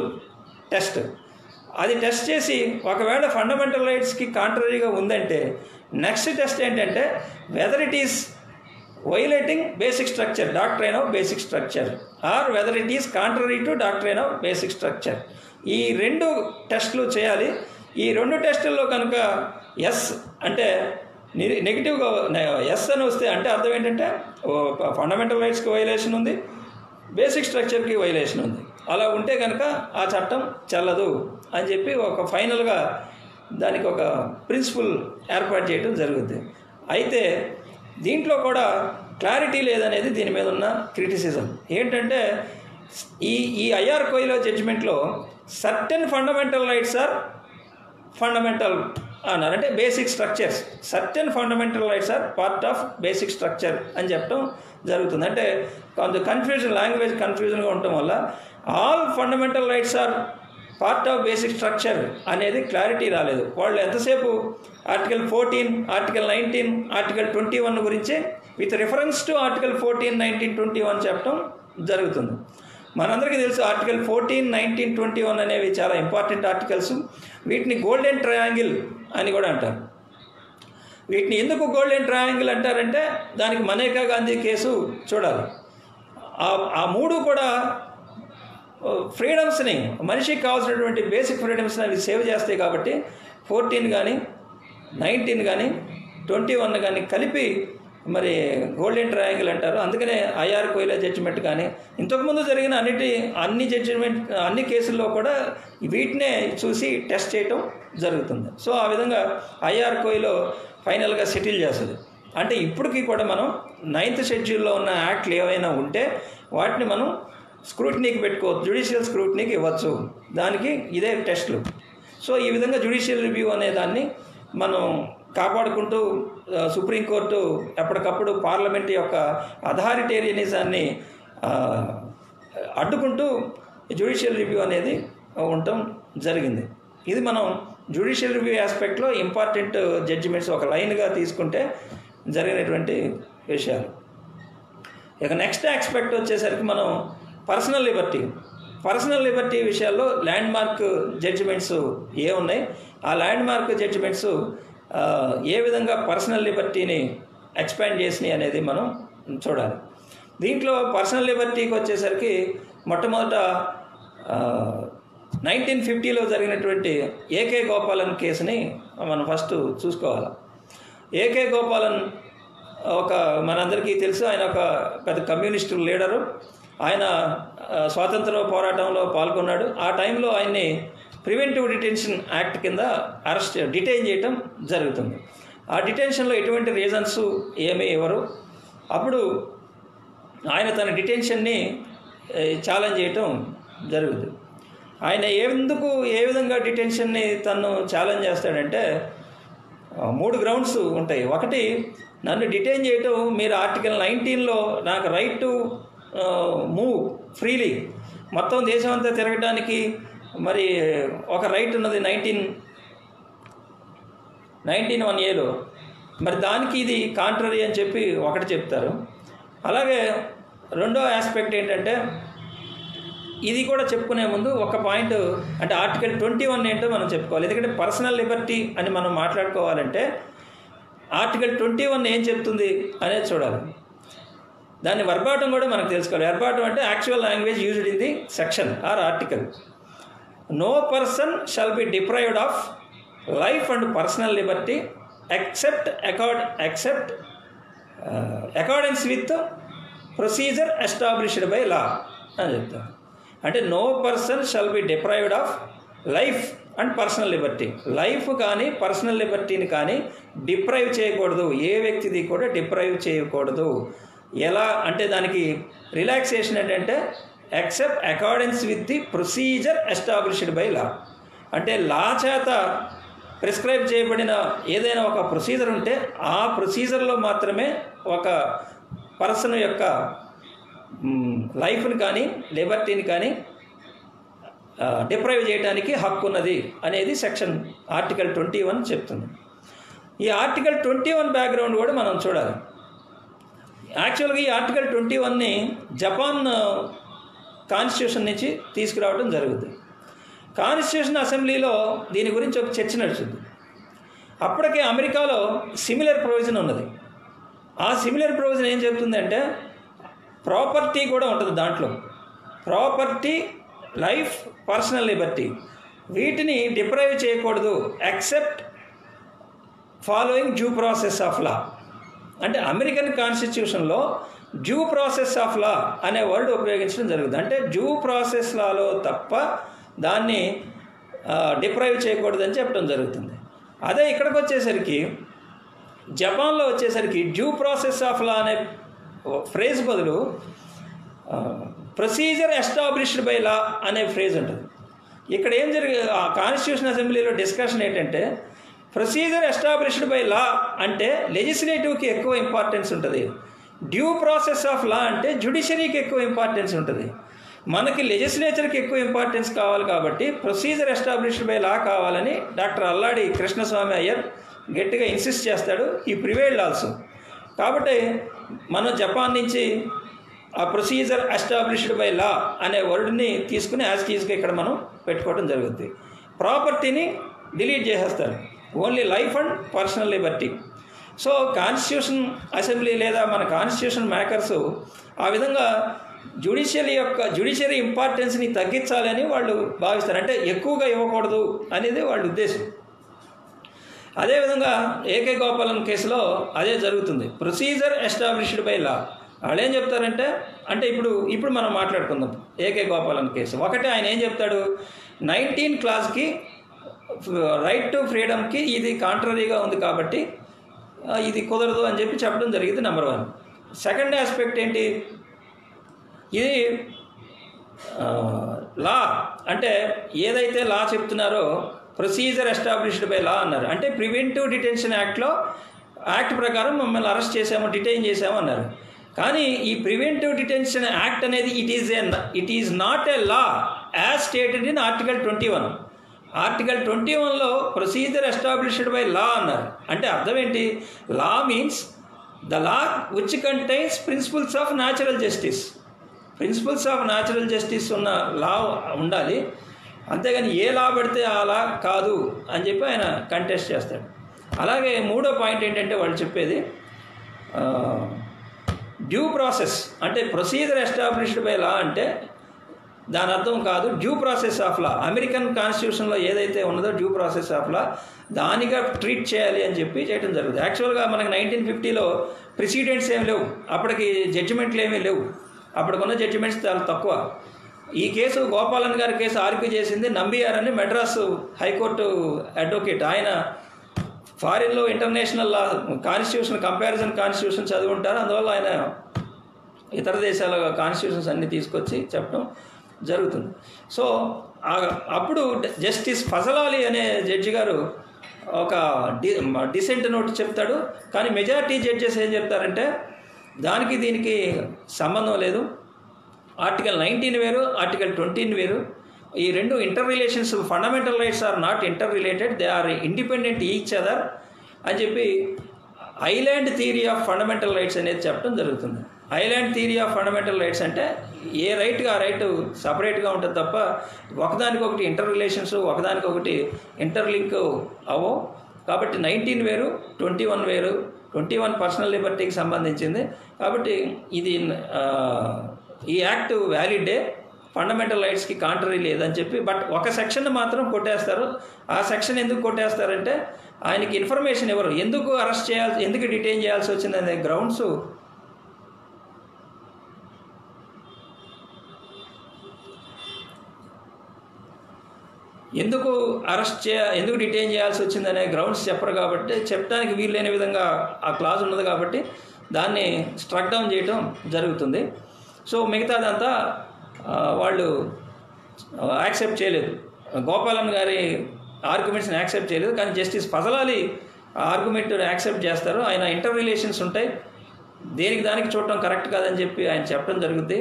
టెస్ట్. అది టెస్ట్ చేసి ఒకవేళ ఫండమెంటల్ రైట్స్కి కాంట్రరీగా ఉందంటే నెక్స్ట్ టెస్ట్ ఏంటంటే whether it is violating basic structure doctrine of basic structure or whether it is contrary to doctrine of basic structure. ఈ 2 టెస్టులు చేయాలి. ఈ 2 టెస్టుల్లో కనుక ఎస్ అంటే నెగిటివ్గా ఎస్ అని వస్తే అంటే అర్థం ఏంటంటే ఫండమెంటల్ రైట్స్కి వైలేషన్ ఉంది, బేసిక్ స్ట్రక్చర్కి వైలేషన్ ఉంది. అలా ఉంటే కనుక ఆ చట్టం చెల్లదు అని చెప్పి ఒక ఫైనల్గా దానికి ఒక ప్రిన్సిపల్ ఏర్పాటు చేయడం జరుగుతుంది. అయితే దీంట్లో కూడా క్లారిటీ లేదనేది దీని మీద ఉన్న క్రిటిసిజం. ఏంటంటే ఈ ఐఆర్ కోయిలో జడ్జిమెంట్లో certain fundamental rights are fundamental అన్నారు. అంటే basic structures certain fundamental rights are part of basic structure అని చెప్పడం జరుగుతుంది. అంటే కొంత కన్ఫ్యూజన్ లాంగ్వేజ్ కన్ఫ్యూజన్గా ఉండటం వల్ల all fundamental rights are part of basic structure అనేది క్లారిటీ రాలేదు. వాళ్ళు ఎంతసేపు ఆర్టికల్ 14, ఆర్టికల్ 19, ఆర్టికల్ 21 గురించి విత్ రిఫరెన్స్ టు ఆర్టికల్ 14, 19, 21 చెప్పడం జరుగుతుంది. మనందరికీ తెలుసు ఆర్టికల్ 14, 19, 21 అనేవి చాలా ఇంపార్టెంట్ ఆర్టికల్స్. వీటిని గోల్డెన్ ట్రయాంగిల్ అని కూడా అంటారు. వీటిని ఎందుకు గోల్డెన్ ట్రయాంగిల్ అంటారంటే దానికి మనేకా గాంధీ కేసు చూడాలి. ఆ 3 కూడా ఫ్రీడమ్స్ని మనిషికి కావాల్సినటువంటి బేసిక్ ఫ్రీడమ్స్ని అవి సేవ్ చేస్తాయి కాబట్టి 14 కానీ 19 కానీ 21 కానీ కలిపి మరి గోల్డెన్ ట్రయాంగిల్ అంటారు. అందుకనే ఐఆర్ కోయిలా జడ్జిమెంట్ కానీ ఇంతకుముందు జరిగిన అన్ని కేసుల్లో కూడా వీటినే చూసి టెస్ట్ చేయటం జరుగుతుంది. సో ఆ విధంగా ఐఆర్ కోయిలో ఫైనల్గా సెటిల్ చేస్తుంది. అంటే ఇప్పటికీ కూడా మనం 9th షెడ్యూల్లో ఉన్న యాక్ట్లు ఏవైనా ఉంటే వాటిని మనం స్క్రూటినీకి పెట్టుకోవచ్చు, జ్యుడిషియల్ స్క్రూటినీకి ఇవ్వచ్చు. దానికి ఇదే టెస్ట్లు. సో ఈ విధంగా జ్యుడిషియల్ రివ్యూ అనే దాన్ని మనం కాపాడుకుంటూ సుప్రీంకోర్టు ఎప్పటికప్పుడు పార్లమెంట్ యొక్క అథారిటేరియనిజాన్ని అడ్డుకుంటూ జ్యుడిషియల్ రివ్యూ అనేది ఉండటం జరిగింది. ఇది మనం జ్యుడిషియల్ రివ్యూ ఆస్పెక్ట్లో ఇంపార్టెంట్ జడ్జిమెంట్స్ ఒక లైన్గా తీసుకుంటే జరిగినటువంటి విషయాలు. ఇక నెక్స్ట్ ఆస్పెక్ట్ వచ్చేసరికి మనం పర్సనల్ లిబర్టీ. పర్సనల్ లిబర్టీ విషయాల్లో ల్యాండ్ మార్క్ జడ్జిమెంట్స్ ఉన్నాయి, ఆ ల్యాండ్ మార్క్ జడ్జిమెంట్స్ ఏ విధంగా పర్సనల్ లిబర్టీని ఎక్స్పాండ్ చేసినాయి అనేది మనం చూడాలి. దీంట్లో పర్సనల్ లిబర్టీకి వచ్చేసరికి మొట్టమొదట 1950లో జరిగినటువంటి ఏకే గోపాలన్ కేసుని మనం ఫస్ట్ చూసుకోవాలి. ఏకే గోపాలన్ మనందరికీ తెలుసు, ఆయన ఒక పెద్ద కమ్యూనిస్టు లీడరు. ఆయన స్వాతంత్ర పోరాటంలో పాల్గొన్నాడు. ఆ టైంలో ఆయన్ని ప్రివెంటివ్ డిటెన్షన్ యాక్ట్ కింద డిటైన్ చేయటం జరుగుతుంది. ఆ డిటెన్షన్లో ఎటువంటి రీజన్స్ ఏమీ ఇవ్వరు. అప్పుడు ఆయన తన డిటెన్షన్ని ఛాలెంజ్ చేయటం జరుగుతుంది. ఆయన ఏ విధంగా డిటెన్షన్ని తను ఛాలెంజ్ చేస్తాడంటే 3 గ్రౌండ్స్ ఉంటాయి. ఒకటి, నన్ను డిటైన్ చేయటం మీరు ఆర్టికల్ 19లో నాకు రైట్ టు మూవ్ ఫ్రీలీ, మొత్తం దేశం అంతా తిరగడానికి మరి ఒక రైట్ ఉన్నది 19(1)Aలో, మరి దానికి ఇది కాంట్రరీ అని చెప్పి ఒకటి చెప్తారు. అలాగే రెండో ఆస్పెక్ట్ ఏంటంటే, ఇది కూడా చెప్పుకునే ముందు ఒక పాయింట్, అంటే ఆర్టికల్ 21 ఏంటో మనం చెప్పుకోవాలి. ఎందుకంటే పర్సనల్ లిబర్టీ అని మనం మాట్లాడుకోవాలంటే ఆర్టికల్ 21 ఏం చెప్తుంది అనేది చూడాలి. దాని వర్బాటం కూడా మనకు తెలుసుకోవాలి. వర్బాటం అంటే actual language used in the section or article. No person shall be deprived of life and personal liberty except accordance with procedure established by law అని చెప్తారు. అంటే no person shall be deprived of life and personal liberty, life కానీ personal లిబర్టీని కానీ deprive చేయకూడదు, ఏ వ్యక్తిది కూడా deprive చేయకూడదు. ఎలా అంటే దానికి రిలాక్సేషన్ ఏంటంటే except accordance with the procedure established by law. అంటే లా చేత ప్రిస్క్రైబ్ చేయబడిన ఏదైనా ఒక ప్రొసీజర్ ఉంటే ఆ ప్రొసీజర్లో మాత్రమే ఒక పర్సన్ యొక్క లైఫ్ని కానీ లిబర్టీని కానీ డిప్రైవ్ చేయడానికి హక్కు ఉన్నది అనేది సెక్షన్ ఆర్టికల్ 21 చెప్తుంది. ఈ ఆర్టికల్ 21 బ్యాక్గ్రౌండ్ కూడా మనం చూడాలి. యాక్చువల్గా ఈ ఆర్టికల్ 21ని జపాన్ కాన్స్టిట్యూషన్ నుంచి తీసుకురావడం జరుగుతుంది. కాన్స్టిట్యూషన్ అసెంబ్లీలో దీని గురించి ఒక చర్చ నడుస్తుంది. అప్పటికే అమెరికాలో సిమిలర్ ప్రొవిజన్ ఉన్నది. ఆ సిమిలర్ ప్రొవిజన్ ఏం చెప్తుందంటే ప్రాపర్టీ కూడా ఉంటుంది దాంట్లో. ప్రాపర్టీ, లైఫ్, పర్సనల్ లిబర్టీ వీటిని డిప్రైవ్ చేయకూడదు except following due process of లా. అంటే అమెరికన్ కాన్స్టిట్యూషన్లో డ్యూ ప్రాసెస్ ఆఫ్ లా అనే వర్డ్ ఉపయోగించడం జరుగుతుంది. అంటే డ్యూ ప్రాసెస్ లాలో తప్ప దాన్ని డిప్రైవ్ చేయకూడదని చెప్పడం జరుగుతుంది. అదే ఇక్కడికి వచ్చేసరికి జపాన్లో వచ్చేసరికి డ్యూ ప్రాసెస్ ఆఫ్ లా అనే ఫ్రేజ్ బదులు ప్రొసీజర్ ఎస్టాబ్లిష్డ్ బై లా అనే ఫ్రేజ్ ఉంటుంది. ఇక్కడ ఏం ఆ కాన్స్టిట్యూషన్ అసెంబ్లీలో డిస్కషన్ ఏంటంటే ప్రొసీజర్ ఎస్టాబ్లిష్డ్ బై లా అంటే లెజిస్లేటివ్కి ఎక్కువ ఇంపార్టెన్స్ ఉంటుంది, డ్యూ ప్రాసెస్ ఆఫ్ లా అంటే జ్యుడిషియరీకి ఎక్కువ ఇంపార్టెన్స్ ఉంటుంది. మనకి లెజిస్లేచర్కి ఎక్కువ ఇంపార్టెన్స్ కావాలి కాబట్టి ప్రొసీజర్ ఎస్టాబ్లిష్డ్ బై లా కావాలని డాక్టర్ అల్లాడి కృష్ణస్వామి అయ్యర్ గట్టిగా ఇన్సిస్ట్ చేస్తాడు. ఈ ప్రివైల్డ్ ఆల్సో. కాబట్టి మనం జపాన్ నుంచి ఆ ప్రొసీజర్ ఎస్టాబ్లిష్డ్ బై లా అనే వర్డ్ని తీసుకుని యాజ్ టీజ్గా ఇక్కడ మనం పెట్టుకోవడం జరుగుతుంది. ప్రాపర్టీని డిలీట్ చేసేస్తారు, only life and personal Liberty. So constitution assembly లేదా మన కాన్స్టిట్యూషన్ మేకర్స్ ఆ విధంగా జ్యుడిషియరీ ఇంపార్టెన్స్ని తగ్గించాలని వాళ్ళు భావిస్తారు. అంటే ఎక్కువగా ఇవ్వకూడదు అనేది వాళ్ళ ఉద్దేశం. అదేవిధంగా ఏకే గోపాలన్ కేసులో అదే జరుగుతుంది. ప్రొసీజర్ ఎస్టాబ్లిష్డ్ బై లా వాళ్ళు ఏం చెప్తారంటే, అంటే ఇప్పుడు మనం మాట్లాడుకుందాం ఏకే గోపాలన్ కేసు. ఒకటే ఆయన ఏం చెప్తాడు, 19 క్లాస్కి రైట్ టు ఫ్రీడమ్కి ఇది కాంట్రరీగా ఉంది కాబట్టి ఇది కుదరదు అని చెప్పి చెప్పడం జరిగింది. నెంబర్ 1. సెకండ్ ఆస్పెక్ట్ ఏంటి, ఇది లా అంటే ఏదైతే లా చెప్తున్నారో ప్రొసీజర్ ఎస్టాబ్లిష్డ్ బై లా అన్నారు. అంటే ప్రివెంటివ్ డిటెన్షన్ యాక్ట్ ప్రకారం మమ్మల్ని అరెస్ట్ చేసాము, డిటైన్ చేసాము అన్నారు. కానీ ఈ ప్రివెంటివ్ డిటెన్షన్ యాక్ట్ అనేది it is not a law as stated in article 21. Article 21లో ప్రొసీజర్ ఎస్టాబ్లిష్డ్ బై లా అన్నారు. అంటే అర్థం ఏంటి, law means the law which contains principles of natural justice. Principles of natural justice ఉన్న law ఉండాలి, అంతేగాని ఏ లా పెడితే ఆ లా కాదు అని చెప్పి ఆయన కంటెస్ట్ చేస్తాడు. అలాగే మూడో పాయింట్ ఏంటంటే వాళ్ళు చెప్పేది డ్యూ ప్రాసెస్, అంటే ప్రొసీజర్ ఎస్టాబ్లిష్డ్ బై లా అంటే దాని అర్థం కాదు due process of law. American కాన్స్టిట్యూషన్లో ఏదైతే ఉన్నదో డ్యూ ప్రాసెస్ ఆఫ్ లా దానిగా ట్రీట్ చేయాలి అని చెప్పి చేయడం జరుగుతుంది. యాక్చువల్గా మనకి 1950లో ప్రెసిడెంట్స్ ఏమి లేవు, అప్పటికి జడ్జిమెంట్లు ఏమీ లేవు, అప్పటికున్న జడ్జిమెంట్స్ చాలా తక్కువ. ఈ కేసు గోపాలన్ గారి కేసు ఆర్గ్యూ చేసింది నంబియార్ అని మెడ్రాసు హైకోర్టు అడ్వకేట్. ఆయన ఫారిన్లో international law constitution comparison constitution చదివి ఉంటారు, అందువల్ల ఆయన ఇతర దేశాల కాన్స్టిట్యూషన్స్ అన్నీ తీసుకొచ్చి చెప్పడం జరుగుతుంది. సో అప్పుడు జస్టిస్ ఫజల్ అలీ అనే జడ్జి గారు ఒక డిసెంట్ నోట్ చెప్తాడు, కానీ మెజారిటీ జడ్జెస్ ఏం చెప్తారంటే దానికి దీనికి సంబంధం లేదు, ఆర్టికల్ 19 వేరు, ఆర్టికల్ 20 వేరు, ఈ రెండు interrelations, fundamental rights are not interrelated, they are independent each other అని చెప్పి island theory of fundamental rights అనేది చెప్పడం జరుగుతుంది. Island theory of fundamental rights అంటే ఏ రైట్గా ఆ రైట్ సపరేట్గా ఉంటుంది తప్ప ఒకదానికొకటి ఇంటర్ రిలేషన్స్, ఒకదానికొకటి ఇంటర్లింక్ అవో. కాబట్టి 19 వేరు, 21 వేరు. 21 పర్సనల్ లిబర్టీకి సంబంధించింది, కాబట్టి ఇది ఈ యాక్ట్ వ్యాలిడే, ఫండమెంటల్ రైట్స్కి కాంట్రరీ లేదని చెప్పి. బట్ ఒక సెక్షన్ మాత్రం కొట్టేస్తారు. ఆ సెక్షన్ ఎందుకు కొట్టేస్తారంటే ఆయనకి ఇన్ఫర్మేషన్ ఇవ్వరు, ఎందుకు అరెస్ట్ చేయాల్సి, ఎందుకు డిటైన్ చేయాల్సి వచ్చిందనే గ్రౌండ్స్ ఎందుకు డిటైన్ చేయాల్సి వచ్చిందనే గ్రౌండ్స్ చెప్పరు, కాబట్టి చెప్పడానికి వీలు లేని విధంగా ఆ క్లాజ్ ఉన్నది, కాబట్టి దాన్ని స్ట్రక్ డౌన్ చేయటం జరుగుతుంది. సో మిగతాదంతా వాళ్ళు యాక్సెప్ట్ చేయలేదు, గోపాలన్ గారి ఆర్గ్యుమెంట్స్ని యాక్సెప్ట్ చేయలేదు. కానీ justice Fazal Ali argument accept చేస్తారు. ఆయన ఇంటర్ రిలేషన్స్ ఉంటాయి, దేనికి దానికి చూడటం కరెక్ట్ కాదని చెప్పి ఆయన చెప్పడం జరుగుతుంది.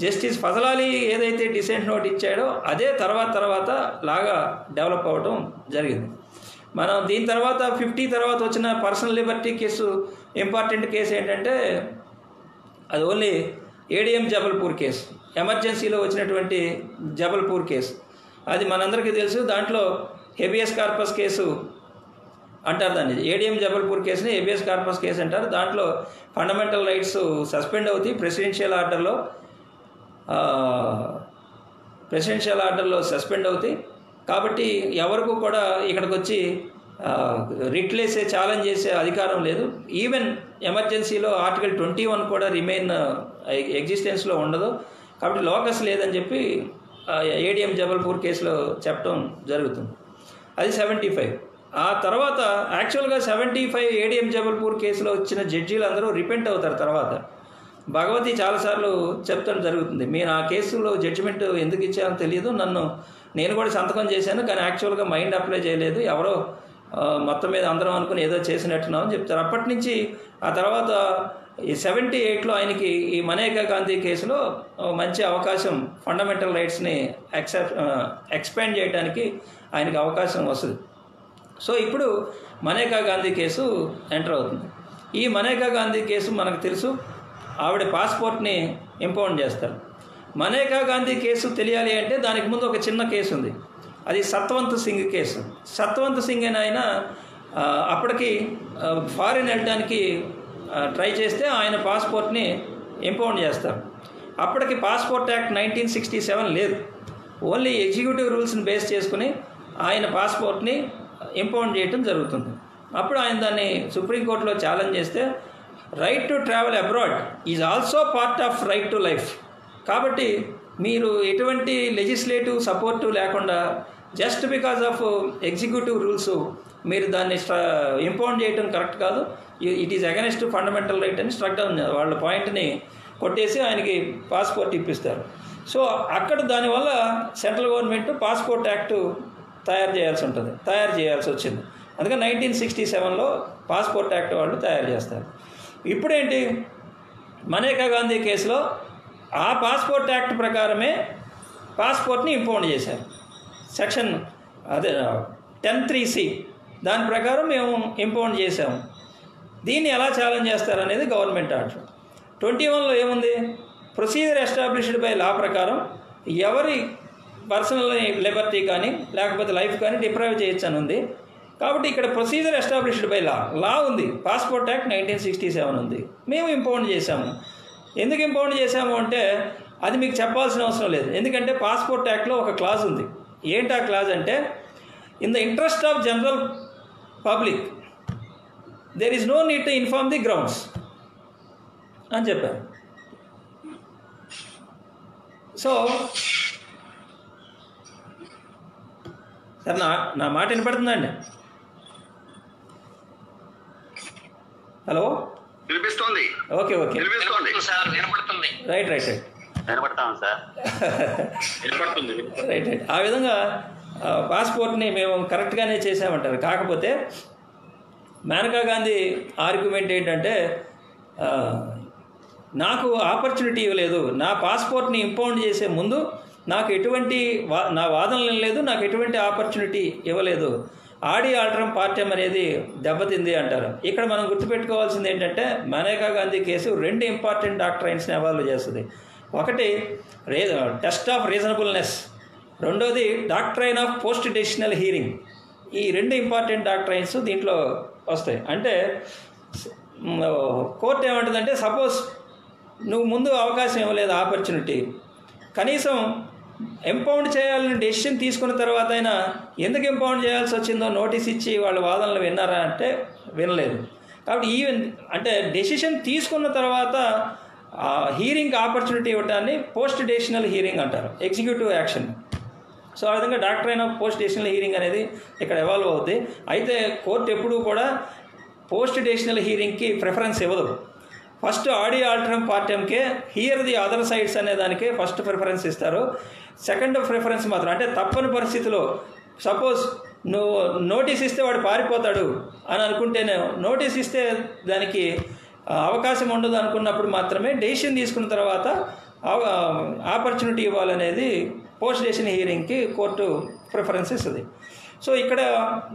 జస్టిస్ ఫజల్ అలీ ఏదైతే డిసెంట్ నోట్ ఇచ్చాడో అదే తర్వాత లాగా డెవలప్ అవ్వడం జరిగింది. మనం దీని తర్వాత 50 తర్వాత వచ్చిన personal Liberty case, important case ఏంటంటే అది ఓన్లీ ఏడిఎం జబల్పూర్ కేసు, ఎమర్జెన్సీలో వచ్చినటువంటి జబల్పూర్ కేసు. అది మనందరికీ తెలుసు. దాంట్లో హెబియస్ కార్పస్ కేసు అంటారు దాన్ని, ఏడిఎం జబల్పూర్ కేసుని హెబియస్ కార్పస్ కేసు అంటారు. దాంట్లో ఫండమెంటల్ రైట్స్ సస్పెండ్ అవుతాయి ప్రెసిడెన్షియల్ ఆర్డర్లో సస్పెండ్ అవుతాయి. కాబట్టి ఎవరికి కూడా ఇక్కడికి వచ్చి రిట్లేసే ఛాలెంజ్ చేసే అధికారం లేదు. ఈవెన్ ఎమర్జెన్సీలో ఆర్టికల్ 21 కూడా రిమైన్ ఎగ్జిస్టెన్స్లో ఉండదు. కాబట్టి లోకస్ లేదని చెప్పి ఏడిఎం జబల్పూర్ కేసులో చెప్పడం జరుగుతుంది. అది 75. ఆ తర్వాత యాక్చువల్గా 75 ఏడిఎం జబల్పూర్ కేసులో వచ్చిన జడ్జీలు అందరూ రిపెంట్ అవుతారు. తర్వాత భగవతి చాలాసార్లు చెప్తాను జరుగుతుంది, మీరు ఆ కేసులో జడ్జిమెంట్ ఎందుకు ఇచ్చారో తెలియదు, నేను కూడా సంతకం చేశాను, కానీ యాక్చువల్గా మైండ్ అప్లై చేయలేదు, ఎవరో మొత్తం మీద అందరం అనుకుని ఏదో చేసినట్టున్నాం అని చెప్తారు. అప్పటి నుంచి ఆ తర్వాత ఈ 78లో ఆయనకి ఈ మనేకా గాంధీ కేసులో మంచి అవకాశం, ఫండమెంటల్ రైట్స్ని ఎక్స్పాండ్ చేయడానికి ఆయనకి అవకాశం వస్తుంది. సో ఇప్పుడు మనేకా గాంధీ కేసు ఎంటర్ అవుతుంది. ఈ మనేకా గాంధీ కేసు మనకు తెలుసు, ఆవిడ పాస్పోర్ట్ని ఇంపౌండ్ చేస్తారు. మనేకా గాంధీ కేసు తెలియాలి అంటే దానికి ముందు ఒక చిన్న కేసు ఉంది, అది సత్వంత్ సింగ్ కేసు. సత్వంత్ సింగ్ అని ఆయన అప్పటికి ఫారిన్ వెళ్ళడానికి ట్రై చేస్తే ఆయన పాస్పోర్ట్ని ఇంపౌండ్ చేస్తారు. అప్పటికి పాస్పోర్ట్ యాక్ట్ 1967 లేదు, ఓన్లీ ఎగ్జిక్యూటివ్ రూల్స్ని బేస్ చేసుకుని ఆయన పాస్పోర్ట్ని ఇంపౌండ్ చేయటం జరుగుతుంది. అప్పుడు ఆయన దాన్ని సుప్రీంకోర్టులో ఛాలెంజ్ చేస్తే right to travel abroad is also part of right to life. కాబట్టి మీరు ఎటువంటి లెజిస్లేటివ్ సపోర్టు లేకుండా just because of executive rules మీరు దాన్ని ఇంపౌండ్ చేయడం కరెక్ట్ కాదు, it is against fundamental right అని స్ట్రక్ డౌన్ వాళ్ళ పాయింట్ని కొట్టేసి ఆయనకి పాస్పోర్ట్ ఇప్పిస్తారు. సో అక్కడ దానివల్ల సెంట్రల్ గవర్నమెంట్ పాస్పోర్ట్ యాక్ట్ తయారు చేయాల్సి వచ్చింది. అందుకని 1967లో పాస్పోర్ట్ యాక్ట్ వాళ్ళు తయారు చేస్తారు. ఇప్పుడేంటి, మనేకా గాంధీ కేసులో ఆ పాస్పోర్ట్ యాక్ట్ ప్రకారమే పాస్పోర్ట్ని ఇంపౌండ్ చేశారు. సెక్షన్ 10(3)C దాని ప్రకారం మేము ఇంపౌండ్ చేసాము. దీన్ని ఎలా ఛాలెంజ్ చేస్తారనేది గవర్నమెంట్ ఆర్డర్. 21లో ఏముంది, ప్రొసీజర్ ఎస్టాబ్లిష్డ్ బై లా ప్రకారం ఎవరి పర్సనల్ లిబర్టీ కానీ లేకపోతే లైఫ్ కానీ డిప్రైవ్ చేయొచ్చు అని ఉంది. కాబట్టి ఇక్కడ ప్రొసీజర్ ఎస్టాబ్లిష్డ్ బై లా ఉంది. పాస్పోర్ట్ యాక్ట్ 1967 ఉంది. మేము ఇంపౌండ్ చేశాము. ఎందుకు ఇంపౌండ్ చేశాము అంటే అది మీకు చెప్పాల్సిన అవసరం లేదు. ఎందుకంటే పాస్పోర్ట్ యాక్ట్లో ఒక క్లాజ్ ఉంది. ఏంటి ఆ క్లాజ్ అంటే, in the interest of general public there is no need to inform the grounds అని చెప్పారు. సో సార్ నా మాట వినపడుతుందండి? హలో, వినిపిస్తోంది. ఓకే వినిపిస్తోంది సార్, వినపడుతుంది. రైట్ వినపడతాం సార్, వినపడుతుంది. రైట్. ఆ విధంగా పాస్పోర్ట్ని మేము కరెక్ట్గానే చేసామంటారు. కాకపోతే మేనకా గాంధీ ఆర్గ్యుమెంట్ ఏంటంటే, నాకు ఆపర్చునిటీ ఇవ్వలేదు, నా పాస్పోర్ట్ని ఇంపౌండ్ చేసే ముందు నాకు ఎటువంటి నా వాదనలు లేదు, నాకు ఎటువంటి ఆపర్చునిటీ ఇవ్వలేదు, ఆడి ఆల్టరం పార్టమ్ అనేది దెబ్బతింది అంటారు. ఇక్కడ మనం గుర్తుపెట్టుకోవాల్సింది ఏంటంటే, మేనకా గాంధీ కేసు 2 ఇంపార్టెంట్ డాక్ట్రైన్స్ని అవాల్వ్ చేస్తుంది. ఒకటి టెస్ట్ ఆఫ్ రీజనబుల్నెస్, రెండోది doctrine of post decisional hearing. ఈ 2 ఇంపార్టెంట్ డాక్ట్రైన్స్ దీంట్లో వస్తాయి. అంటే కోర్టు ఏమంటుందంటే, సపోజ్ నువ్వు ముందు అవకాశం ఇవ్వలేదు, ఆపర్చునిటీ, కనీసం ఇంపౌండ్ చేయాలని డెసిషన్ తీసుకున్న తర్వాత అయినా ఎందుకు ఇంపౌండ్ చేయాల్సి వచ్చిందో నోటీస్ ఇచ్చి వాళ్ళ వాదనలు విన్నారా అంటే వినలేదు. కాబట్టి ఈవెన్ అంటే డెసిషన్ తీసుకున్న తర్వాత హీరింగ్ ఆపర్చునిటీ ఇవ్వడాన్ని పోస్ట్ డెసిషనల్ హీరింగ్ అంటారు, ఎగ్జిక్యూటివ్ యాక్షన్. సో ఆ విధంగా doctrine of post decisional hearing అనేది ఇక్కడ ఎవాల్వ్ అవుతుంది. అయితే కోర్టు ఎప్పుడూ కూడా పోస్ట్ డెసిషనల్ హీరింగ్కి ప్రిఫరెన్స్ ఇవ్వదు. ఫస్ట్ ఆడి ఆల్టరం పార్టమ్కే హియర్ ది అదర్ సైడ్స్ అనే దానికే ఫస్ట్ ప్రిఫరెన్స్ ఇస్తారు. సెకండ్ ప్రిఫరెన్స్ మాత్రం అంటే తప్పని పరిస్థితిలో, సపోజ్ నువ్వు నోటీస్ ఇస్తే వాడు పారిపోతాడు అని అనుకుంటేనే, నోటీస్ ఇస్తే దానికి అవకాశం ఉండదు అనుకున్నప్పుడు మాత్రమే డెసిషన్ తీసుకున్న తర్వాత ఆపర్చునిటీ ఇవ్వాలనేది పోస్ట్ డెసిషన్ హీరింగ్కి కోర్టు ప్రిఫరెన్స్ ఇస్తుంది. సో ఇక్కడ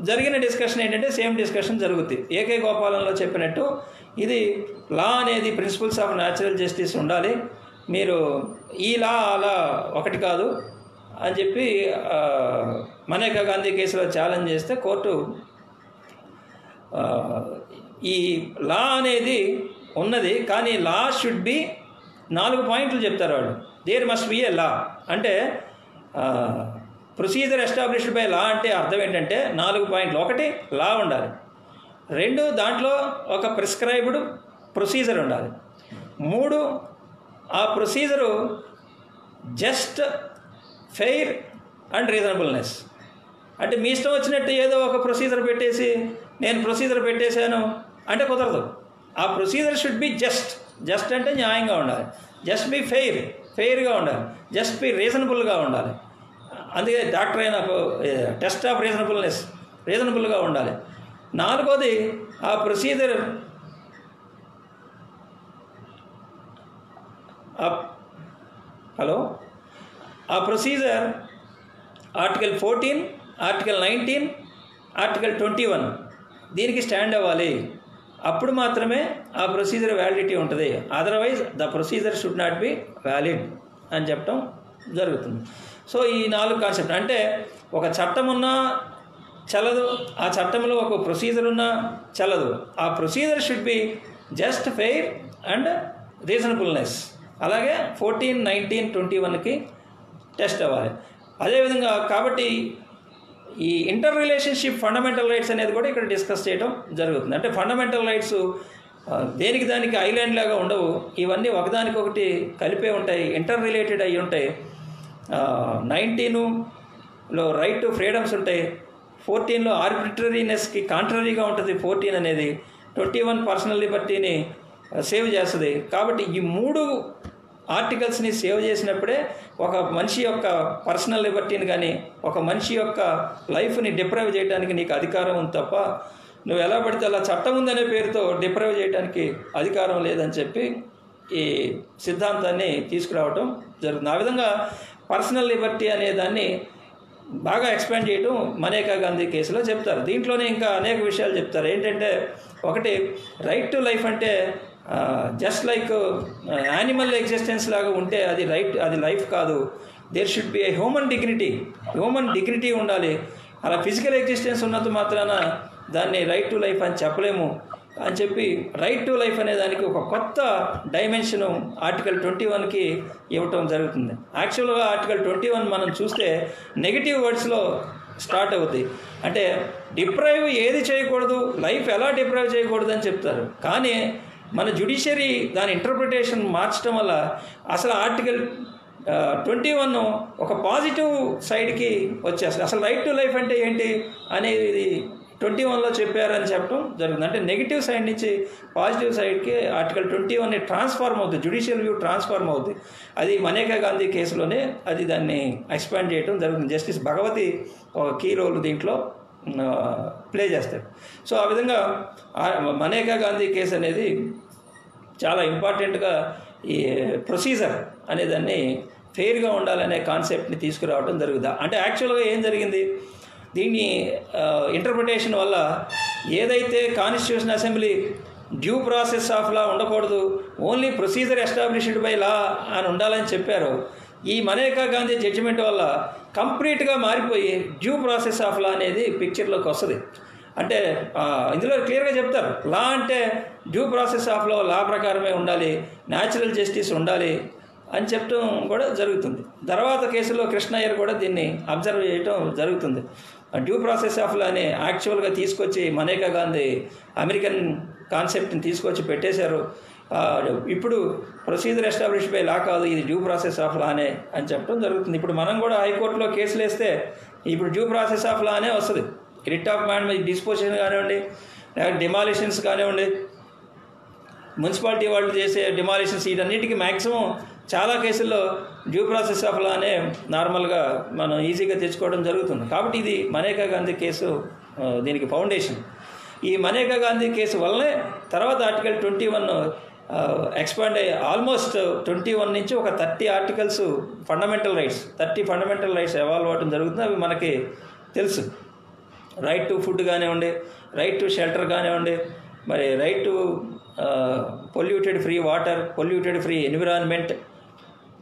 జరిగిన డిస్కషన్ ఏంటంటే సేమ్ డిస్కషన్ జరుగుతుంది. ఏకే గోపాలంలో చెప్పినట్టు ఇది లా అనేది ప్రిన్సిపల్స్ ఆఫ్ న్యాచురల్ జస్టిస్ ఉండాలి, మీరు ఈ లా అలా ఒకటి కాదు అని చెప్పి మేనకా గాంధీ కేసులో ఛాలెంజ్ చేస్తే కోర్టు ఈ లా అనేది ఉన్నది, కానీ లా షుడ్ బి 4 పాయింట్లు చెప్తారు వాళ్ళు. దేర్ మస్ట్ బి ఏ లా అంటే ప్రొసీజర్ ఎస్టాబ్లిష్డ్ బై లా అంటే అర్థం ఏంటంటే 4 పాయింట్లు. ఒకటి, లా ఉండాలి. 2, దాంట్లో ఒక ప్రిస్క్రైబ్డ్ ప్రొసీజర్ ఉండాలి. 3, ఆ procedure just, fair and reasonableness. అంటే మీ ఇష్టం వచ్చినట్టు ఏదో ఒక ప్రొసీజర్ పెట్టేసి నేను ప్రొసీజర్ పెట్టేశాను అంటే కుదరదు. ఆ ప్రొసీజర్ షుడ్ బి జస్ట్ అంటే న్యాయంగా ఉండాలి, జస్ట్ బి ఫెయిర్గా ఉండాలి, జస్ట్ బి రీజనబుల్గా ఉండాలి. అందుకే డాక్ట్రైన్ ఆఫ్ టెస్ట్ ఆఫ్ రీజనబుల్గా ఉండాలి. 4వది, ఆ ప్రొసీజర్ ఆ ప్రొసీజర్ ఆర్టికల్ 14, ఆర్టికల్ 19, ఆర్టికల్ 21 దీనికి స్టాండ్ అవ్వాలి. అప్పుడు మాత్రమే ఆ ప్రొసీజర్ వ్యాలిడిటీ ఉంటుంది. Otherwise the procedure should not be valid అని చెప్పడం జరుగుతుంది. సో ఈ 4 కాన్సెప్ట్ అంటే ఒక చట్టం ఉన్నా చల్లదు, ఆ చట్టంలో ఒక ప్రొసీజర్ ఉన్నా చల్లదు. ఆ procedure should be just, fair and reasonableness. అలాగే 14, 19, 21కి టెస్ట్ అవ్వాలి. అదేవిధంగా కాబట్టి ఈ ఇంటర్ రిలేషన్షిప్ ఫండమెంటల్ రైట్స్ అనేది కూడా ఇక్కడ డిస్కస్ చేయడం జరుగుతుంది. అంటే ఫండమెంటల్ రైట్స్ దేనికి దానికి ఐలాండ్ లాగా ఉండవు, ఇవన్నీ ఒకదానికొకటి కలిపే ఉంటాయి, ఇంటర్ రిలేటెడ్ అయి ఉంటాయి. 19లో రైట్ టు ఫ్రీడమ్స్ ఉంటాయి, 14లో ఆర్బిట్రరీనెస్కి కాంట్రరీగా ఉంటుంది 14 అనేది, 21 పర్సనల్ లిబర్టీని సేవ్ చేస్తుంది. కాబట్టి ఈ 3 ఆర్టికల్స్ని సేవ్ చేసినప్పుడే ఒక మనిషి యొక్క పర్సనల్ లిబర్టీని కానీ ఒక మనిషి యొక్క లైఫ్ని డిప్రైవ్ చేయడానికి నీకు అధికారం ఉంది తప్ప నువ్వు ఎలా పడితే అలా చట్టం ఉందనే పేరుతో డిప్రైవ్ చేయడానికి అధికారం లేదని చెప్పి ఈ సిద్ధాంతాన్ని తీసుకురావటం జరుగుతుంది. ఆ విధంగా పర్సనల్ లిబర్టీ అనే దాన్ని బాగా ఎక్స్పాండ్ చేయటం మేనకా గాంధీ కేసులో చెప్తారు. దీంట్లోనే ఇంకా అనేక విషయాలు చెప్తారు. ఏంటంటే ఒకటి, రైట్ టు లైఫ్ అంటే జస్ట్ లైక్ యానిమల్ ఎగ్జిస్టెన్స్ లాగా ఉంటే అది లైఫ్ కాదు. There should be a human dignity ఉండాలి. అలా ఫిజికల్ ఎగ్జిస్టెన్స్ ఉన్నంత మాత్రాన దాన్ని రైట్ టు లైఫ్ అని చెప్పలేము అని చెప్పి రైట్ టు లైఫ్ అనే దానికి ఒక కొత్త డైమెన్షను ఆర్టికల్ 21కి ఇవ్వటం జరుగుతుంది. యాక్చువల్గా ఆర్టికల్ 21 మనం చూస్తే నెగిటివ్ వర్డ్స్లో స్టార్ట్ అవుతుంది. అంటే డిప్రైవ్ ఏది చేయకూడదు, లైఫ్ ఎలా డిప్రైవ్ చేయకూడదు అని చెప్తారు. కానీ మన జ్యుడిషియరీ దాని ఇంటర్ప్రిటేషన్ మార్చడం వల్ల అసలు ఆర్టికల్ 21 ఒక పాజిటివ్ సైడ్కి వచ్చేస్తుంది. అసలు రైట్ టు లైఫ్ అంటే ఏంటి అనేది 21లో చెప్పారని చెప్పడం జరుగుతుంది. అంటే నెగిటివ్ సైడ్ నుంచి పాజిటివ్ సైడ్కి ఆర్టికల్ 21 ట్రాన్స్ఫార్మ్ అవుతుంది, జ్యుడిషియల్ వ్యూ ట్రాన్స్ఫార్మ్ అవుతుంది. అది మనేకా గాంధీ కేసులోనే అది దాన్ని ఎక్స్పాండ్ చేయడం జరుగుతుంది. జస్టిస్ భగవతి ఒక కీ రోల్ దీంట్లో ప్లే చేస్తాడు. సో ఆ విధంగా మనేకా గాంధీ కేసు అనేది చాలా ఇంపార్టెంట్గా ఈ ప్రొసీజర్ అనేదాన్ని ఫెయిర్గా ఉండాలనే కాన్సెప్ట్ని తీసుకురావడం జరుగుతుంది. అంటే యాక్చువల్గా ఏం జరిగింది, దీన్ని ఇంటర్ప్రిటేషన్ వల్ల ఏదైతే constitution assembly due process of law ఉండకూడదు, only procedure established by law అని ఉండాలని చెప్పారు, ఈ మనేకా గాంధీ జడ్జిమెంట్ వల్ల కంప్లీట్గా మారిపోయి డ్యూ ప్రాసెస్ ఆఫ్ లా అనేది పిక్చర్లోకి వస్తుంది. అంటే ఇందులో క్లియర్గా చెప్తారు, లా అంటే డ్యూ ప్రాసెస్ ఆఫ్ లా ప్రకారమే ఉండాలి, న్యాచురల్ జస్టిస్ ఉండాలి అని చెప్పడం కూడా జరుగుతుంది. తర్వాత కేసులో కృష్ణయ్యర్ కూడా దీన్ని అబ్జర్వ్ చేయటం జరుగుతుంది. డ్యూ ప్రాసెస్ ఆఫ్ లాని యాక్చువల్గా తీసుకొచ్చి మనేకా గాంధీ అమెరికన్ కాన్సెప్ట్ని తీసుకొచ్చి పెట్టేశారు. ఇప్పుడు ప్రొసీజర్ ఎస్టాబ్లిష్ బై లా కాదు, ఇది డ్యూ ప్రాసెస్ ఆఫ్ లానే అని చెప్పడం జరుగుతుంది. ఇప్పుడు మనం కూడా హైకోర్టులో కేసులు వేస్తే ఇప్పుడు డ్యూ ప్రాసెస్ ఆఫ్ లానే వస్తుంది. రిట్ ఆఫ్ మ్యాండ్ డిస్పోజిషన్ కానివ్వండి, లేకపోతే డిమాలిషన్స్ కానివ్వండి, మున్సిపాలిటీ వాళ్ళు చేసే డిమాలిషన్స్, వీటన్నిటికీ మ్యాక్సిమం చాలా కేసుల్లో డ్యూ ప్రాసెస్ ఆఫ్ లానే నార్మల్గా మనం ఈజీగా తెచ్చుకోవడం జరుగుతుంది. కాబట్టి ఇది మనేకా గాంధీ కేసు దీనికి ఫౌండేషన్. ఈ మనేకా గాంధీ కేసు వల్లనే తర్వాత ఆర్టికల్ 21 ఎక్స్పాండ్ అయ్యి ఆల్మోస్ట్ 21 నుంచి ఒక 30 ఆర్టికల్స్ ఫండమెంటల్ రైట్స్ ఎవాల్వ్ అవ్వడం జరుగుతుంది. అవి మనకి తెలుసు. రైట్ టు ఫుడ్ కానివ్వండి, రైట్ టు షెల్టర్ కానివ్వండి, మరి right to polluted free water, polluted free environment,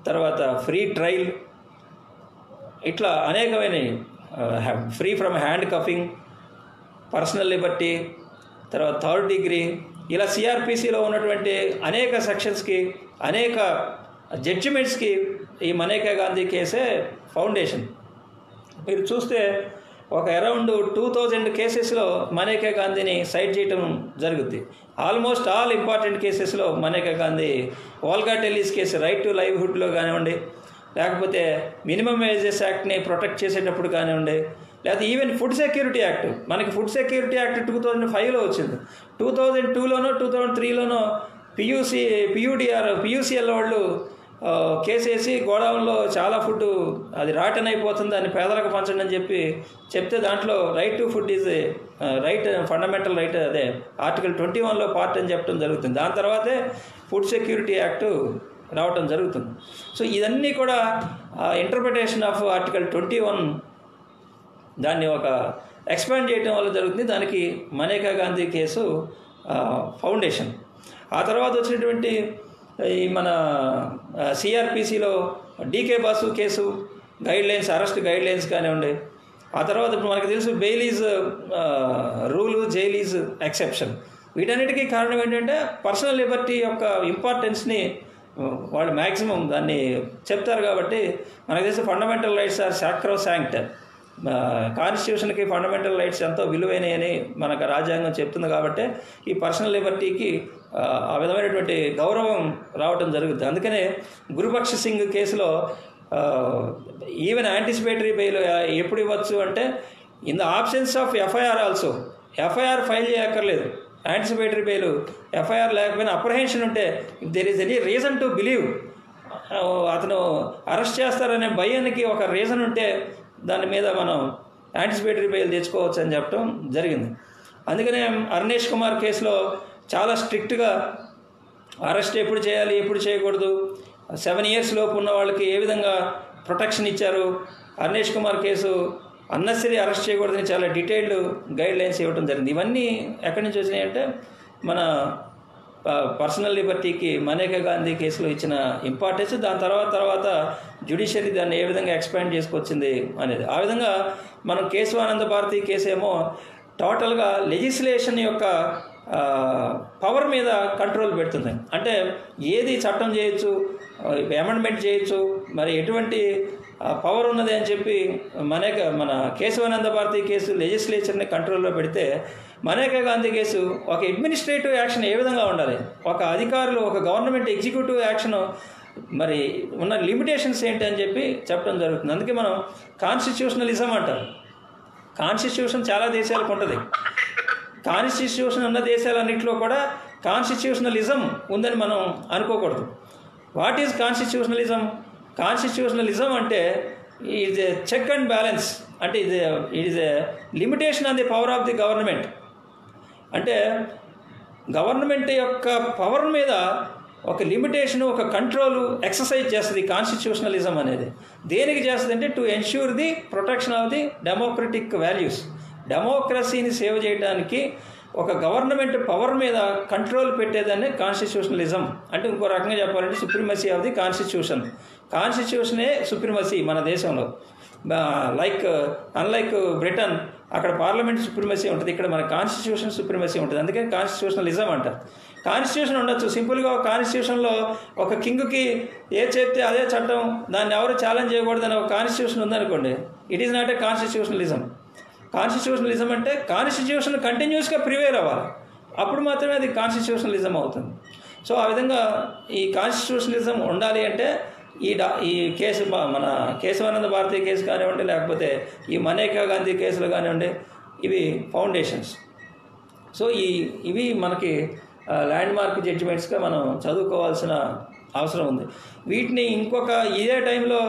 తర్వాత ఫ్రీ ట్రయల్, ఇట్లా అనేకమైనవి, free from handcuffing, personal liberty, తర్వాత థర్డ్ డిగ్రీ, ఇలా సిఆర్పిసిలో ఉన్నటువంటి అనేక సెక్షన్స్కి, అనేక జడ్జిమెంట్స్కి ఈ మనేకా గాంధీ కేసే ఫౌండేషన్. మీరు చూస్తే ఒక అరౌండ్ 2000 కేసెస్లో మనేకా గాంధీని సైట్ చేయటం జరుగుద్ది. ఆల్మోస్ట్ ఆల్ ఇంపార్టెంట్ కేసెస్లో Maneka Gandhi, వాల్గా టెల్లీస్ case right to లైవ్హుడ్లో కానివ్వండి, లేకపోతే మినిమం వేజెస్ యాక్ట్ని ప్రొటెక్ట్ చేసేటప్పుడు కానివ్వండి, లేకపోతే ఈవెన్ ఫుడ్ సెక్యూరిటీ యాక్ట్, మనకి ఫుడ్ సెక్యూరిటీ యాక్ట్ 2005లో వచ్చింది. 2002లోనో 2003లోనో పియూసీఎల్ వాళ్ళు కేసేసి గోడౌన్లో చాలా ఫుడ్ అది రాటన్ అయిపోతుంది, దాన్ని పేదలకు పంచండి అని చెప్తే దాంట్లో right to food is right, fundamental right, అదే ఆర్టికల్ 21లో పార్ట్ అని చెప్పడం జరుగుతుంది. దాని తర్వాతే ఫుడ్ సెక్యూరిటీ యాక్ట్ రావటం జరుగుతుంది. సో ఇదన్నీ కూడా ఇంటర్ప్రిటేషన్ ఆఫ్ ఆర్టికల్ 21 దాన్ని ఒక ఎక్స్పాండ్ చేయడం వల్ల జరుగుతుంది. దానికి మనేకా గాంధీ కేసు ఫౌండేషన్. ఆ తర్వాత వచ్చినటువంటి ఈ మన సిఆర్పిసిలో DK Basu case guidelines, arrest guidelines కానివ్వండి, ఆ తర్వాత ఇప్పుడు మనకు తెలుసు బెయిలీజ్ రూలు, జైలీజ్ ఎక్సెప్షన్, వీటన్నిటికీ కారణం ఏంటంటే పర్సనల్ లిబర్టీ యొక్క ఇంపార్టెన్స్ని వాళ్ళు మ్యాక్సిమం దాన్ని చెప్తారు. కాబట్టి మనకు తెలిసి ఫండమెంటల్ రైట్స్ ఆర్ సాక్రోసాంక్ట్, కాన్స్టిట్యూషన్కి ఫండమెంటల్ రైట్స్ ఎంతో విలువైనవి మనకు రాజ్యాంగం చెప్తుంది. కాబట్టి ఈ పర్సనల్ లిబర్టీకి ఆ విధమైనటువంటి గౌరవం రావడం జరుగుతుంది. అందుకనే గురుబక్ష్ సింగ్ కేసులో ఈవెన్ యాంటిసిపేటరీ బెయిల్ ఎప్పుడు ఇవ్వచ్చు అంటే in the absence of FIR also, FIR file చేయక్కర్లేదు, యాంటిసిపేటరీ బెయిల్ ఎఫ్ఐఆర్ లేకపోయినా అప్రహెన్షన్ ఉంటే, if there is any reason to believe, అతను అరెస్ట్ చేస్తారనే భయానికి ఒక రీజన్ ఉంటే దాని మీద మనం యాంటిసిపేటరీ బెయిల్ తెచ్చుకోవచ్చు అని చెప్పడం జరిగింది. అందుకనే అర్నేష్ కుమార్ కేసులో చాలా స్ట్రిక్ట్గా అరెస్ట్ ఎప్పుడు చేయాలి, ఎప్పుడు చేయకూడదు, 7 years లోపు ఉన్న వాళ్ళకి ఏ విధంగా ప్రొటెక్షన్ ఇచ్చారు, Arnesh Kumar case unnecessary arrest చేయకూడదని చాలా డీటెయిల్డ్ గైడ్ లైన్స్ ఇవ్వడం జరిగింది. ఇవన్నీ ఎక్కడి నుంచి వచ్చినాయి అంటే మన పర్సనల్ లిబర్టీకి మనేకా గాంధీ కేసులో ఇచ్చిన ఇంపార్టెన్స్, దాని తర్వాత జ్యుడిషియరీ దాన్ని ఏ విధంగా ఎక్స్పాండ్ చేసుకొచ్చింది అనేది. ఆ విధంగా మనం కేశవానంద భారతి కేసు ఏమో టోటల్గా లెజిస్లేషన్ యొక్క పవర్ మీద కంట్రోల్ పెడుతుంది. అంటే ఏది చట్టం చేయొచ్చు, అమెండ్మెంట్ చేయొచ్చు, మరి ఎటువంటి పవర్ ఉన్నది అని చెప్పి మన కేశవానంద భారతి కేసు లెజిస్లేచర్ని కంట్రోల్లో పెడితే, మనేకా గాంధీ కేసు ఒక అడ్మినిస్ట్రేటివ్ యాక్షన్ ఏ విధంగా ఉండాలి, ఒక అధికారులు ఒక గవర్నమెంట్ ఎగ్జిక్యూటివ్ యాక్షన్ మరి ఉన్న లిమిటేషన్స్ ఏంటి అని చెప్పి చెప్పడం జరుగుతుంది. అందుకే మనం కాన్స్టిట్యూషనలిజం అంటారు. కాన్స్టిట్యూషన్ చాలా దేశాలకు ఉంటుంది. కాన్స్టిట్యూషన్ ఉన్న దేశాలన్నింటిలో కూడా కాన్స్టిట్యూషనలిజం ఉందని మనం అనుకోకూడదు. What is constitutionalism? కాన్స్టిట్యూషనలిజం అంటే is a check and balance, అంటే it is a limitation on the power of the government. అంటే గవర్నమెంట్ యొక్క పవర్ మీద ఒక లిమిటేషను, ఒక కంట్రోలు ఎక్సర్సైజ్ చేస్తుంది కాన్స్టిట్యూషనలిజం అనేది. దేనికి చేస్తుంది అంటే to ensure the protection of the democratic values. డెమోక్రసీని సేవ్ చేయడానికి ఒక గవర్నమెంట్ పవర్ మీద కంట్రోల్ పెట్టేదాన్ని కాన్స్టిట్యూషనలిజం అంటే. ఇంకో రకంగా చెప్పాలంటే సుప్రీమసీ ఆఫ్ ది కాన్స్టిట్యూషన్. కాన్స్టిట్యూషనే సుప్రీమసీ మన దేశంలో. అన్లైక్ బ్రిటన్, అక్కడ పార్లమెంట్ సుప్రీమసీ ఉంటుంది, ఇక్కడ మన కాన్స్టిట్యూషన్ సుప్రీమసీ ఉంటుంది. అందుకే కాన్స్టిట్యూషనలిజం అంటారు. కాన్స్టిట్యూషన్ ఉండొచ్చు, సింపుల్గా కాన్స్టిట్యూషన్లో ఒక కింగ్కి ఏ చెప్తే అదే చట్టం, దాన్ని ఎవరు ఛాలెంజ్ చేయకూడదని ఒక కాన్స్టిట్యూషన్ ఉందనుకోండి, it is not A constitutionalism. Constitutionalism అంటే కాన్స్టిట్యూషన్ కంటిన్యూస్గా ప్రివేల్ అవ్వాలి, అప్పుడు మాత్రమే అది కాన్స్టిట్యూషనలిజం అవుతుంది. సో ఆ విధంగా ఈ కాన్స్టిట్యూషనలిజం ఉండాలి అంటే ఈ కేసు, మన కేశవానంద భారతి కేసు కానివ్వండి, లేకపోతే ఈ మనేకా గాంధీ కేసులు కానివ్వండి, ఇవి ఫౌండేషన్స్. సో ఇవి మనకి ల్యాండ్ మార్క్ జడ్జిమెంట్స్గా మనం చదువుకోవాల్సిన అవసరం ఉంది. వీటిని ఇంకొక ఇదే టైంలో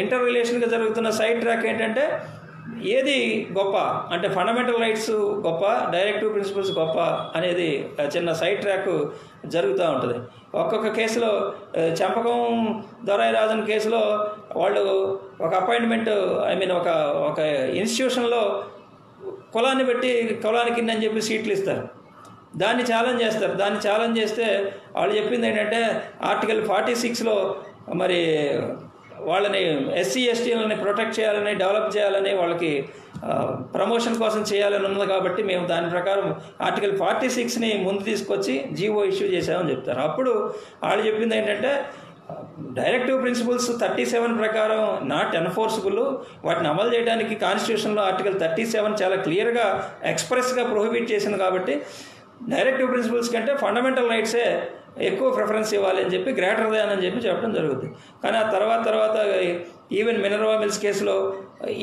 ఇంటర్ రిలేషన్గా జరుగుతున్న సైడ్ ట్రాక్ ఏంటంటే, ఏది గొప్ప అంటే ఫండమెంటల్ రైట్స్ గొప్ప, డైరెక్టివ్ ప్రిన్సిపల్స్ గొప్ప అనేది చిన్న సైడ్ ట్రాక్ జరుగుతూ ఉంటుంది. ఒక్కొక్క కేసులో చంపకం దొరైరాజన్ కేసులో వాళ్ళు ఒక అపాయింట్మెంట్, ఒక ఇన్స్టిట్యూషన్లో కులాన్ని పెట్టి కులానికి అని చెప్పి సీట్లు ఇస్తారు, దాన్ని ఛాలెంజ్ చేస్తారు. దాన్ని ఛాలెంజ్ చేస్తే వాళ్ళు చెప్పింది ఏంటంటే ఆర్టికల్ 46లో మరి వాళ్ళని ఎస్సీ ఎస్టీలని ప్రొటెక్ట్ చేయాలని, డెవలప్ చేయాలని, వాళ్ళకి ప్రమోషన్ కోసం చేయాలని ఉన్నది కాబట్టి మేము దాని ప్రకారం ఆర్టికల్ 46ని ముందు తీసుకొచ్చి జీవో ఇష్యూ చేసామని చెప్తారు. అప్పుడు వాళ్ళు చెప్పింది ఏంటంటే డైరెక్టివ్ ప్రిన్సిపల్స్ 37 ప్రకారం నాట్ ఎన్ఫోర్సబుల్, వాటిని అమలు చేయడానికి కాన్స్టిట్యూషన్లో ఆర్టికల్ 37 చాలా క్లియర్గా ఎక్స్ప్రెస్గా ప్రొహిబిట్ చేసింది కాబట్టి డైరెక్టివ్ ప్రిన్సిపల్స్ కంటే ఫండమెంటల్ రైట్సే ఎక్కువ ప్రిఫరెన్స్ ఇవ్వాలి అని చెప్పి గ్రేటర్ దాన్ అని చెప్పి చెప్పడం జరుగుతుంది. కానీ ఆ తర్వాత ఈవెన్ మినర్వా మిల్స్ కేసులో,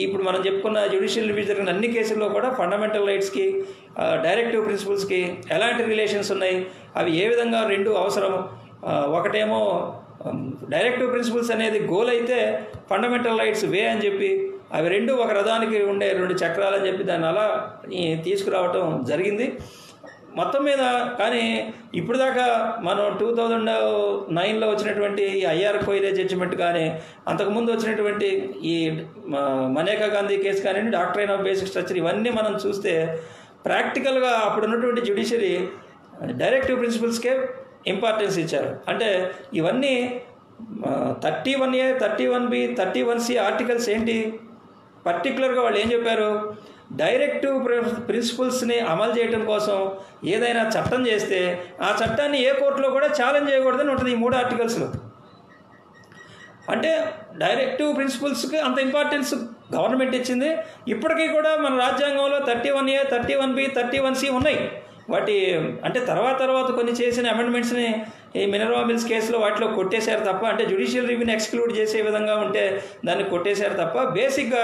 ఇప్పుడు మనం చెప్పుకున్న జ్యుడిషియల్ రివ్యూ జరిగిన అన్ని కేసుల్లో కూడా ఫండమెంటల్ రైట్స్కి డైరెక్టివ్ ప్రిన్సిపల్స్కి ఎలాంటి రిలేషన్స్ ఉన్నాయి, అవి ఏ విధంగా రెండు అవసరం. ఒకటేమో డైరెక్టివ్ ప్రిన్సిపల్స్ అనేది గోల్ అయితే ఫండమెంటల్ రైట్స్ వే అని చెప్పి, అవి రెండు ఒక రథానికి ఉండే రెండు చక్రాలని చెప్పి దాన్ని అలా తీసుకురావటం జరిగింది మొత్తం మీద. కానీ ఇప్పుడు దాకా మనం 2009లో వచ్చినటువంటి ఈ ఐఆర్ కోయిలే జడ్జిమెంట్ కానీ, అంతకుముందు వచ్చినటువంటి ఈ మనేకా గాంధీ కేసు కానీ, డాక్ట్రైన్ ఆఫ్ బేసిక్ స్ట్రక్చర్, ఇవన్నీ మనం చూస్తే ప్రాక్టికల్గా అప్పుడు ఉన్నటువంటి జ్యుడిషియరీ డైరెక్టివ్ ప్రిన్సిపల్స్కే ఇంపార్టెన్స్ ఇచ్చారు. అంటే ఇవన్నీ 31A, 31B, 31C ఆర్టికల్స్ ఏంటి, పర్టికులర్గా వాళ్ళు ఏం చెప్పారు, డైరెక్టివ్ ప్రిన్సిపల్స్ని అమలు చేయడం కోసం ఏదైనా చట్టం చేస్తే ఆ చట్టాన్ని ఏ కోర్టులో కూడా ఛాలెంజ్ చేయకూడదని ఉంటుంది ఈ 3 ఆర్టికల్స్లో. అంటే డైరెక్టివ్ ప్రిన్సిపల్స్కి అంత ఇంపార్టెన్స్ గవర్నమెంట్ ఇచ్చింది. ఇప్పటికీ కూడా మన రాజ్యాంగంలో 31A, 31B, 31C ఉన్నాయి. వాటి అంటే తర్వాత కొన్ని చేసిన అమెండ్మెంట్స్ని ఈ మినర్వా మిల్స్ కేసులో వాటిలో కొట్టేశారు తప్ప, అంటే జ్యుడిషియల్ రివ్యూని ఎక్స్క్లూడ్ చేసే విధంగా ఉంటే దాన్ని కొట్టేశారు తప్ప, బేసిక్గా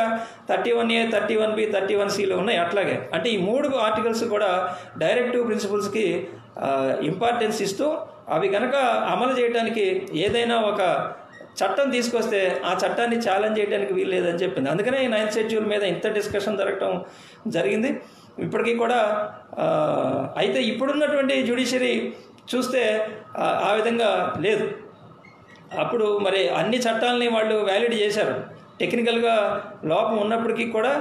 31A, 31B, 31Cలో ఉన్నాయి. అట్లాగే అంటే ఈ 3 ఆర్టికల్స్ కూడా డైరెక్టివ్ ప్రిన్సిపల్స్కి ఇంపార్టెన్స్ ఇస్తూ, అవి కనుక అమలు చేయడానికి ఏదైనా ఒక చట్టం తీసుకొస్తే ఆ చట్టాన్ని ఛాలెంజ్ చేయడానికి వీలు లేదని చెప్పింది. అందుకనే ఈ 9th షెడ్యూల్ మీద ఇంత డిస్కషన్ జరగటం జరిగింది ఇప్పటికీ కూడా. అయితే ఇప్పుడున్నటువంటి జ్యుడిషియరీ చూస్తే ఆ విధంగా లేదు. అప్పుడు మరి అన్ని చట్టాలని వాళ్ళు వ్యాలిడ్ చేశారు, టెక్నికల్గా లోపం ఉన్నప్పటికీ కూడా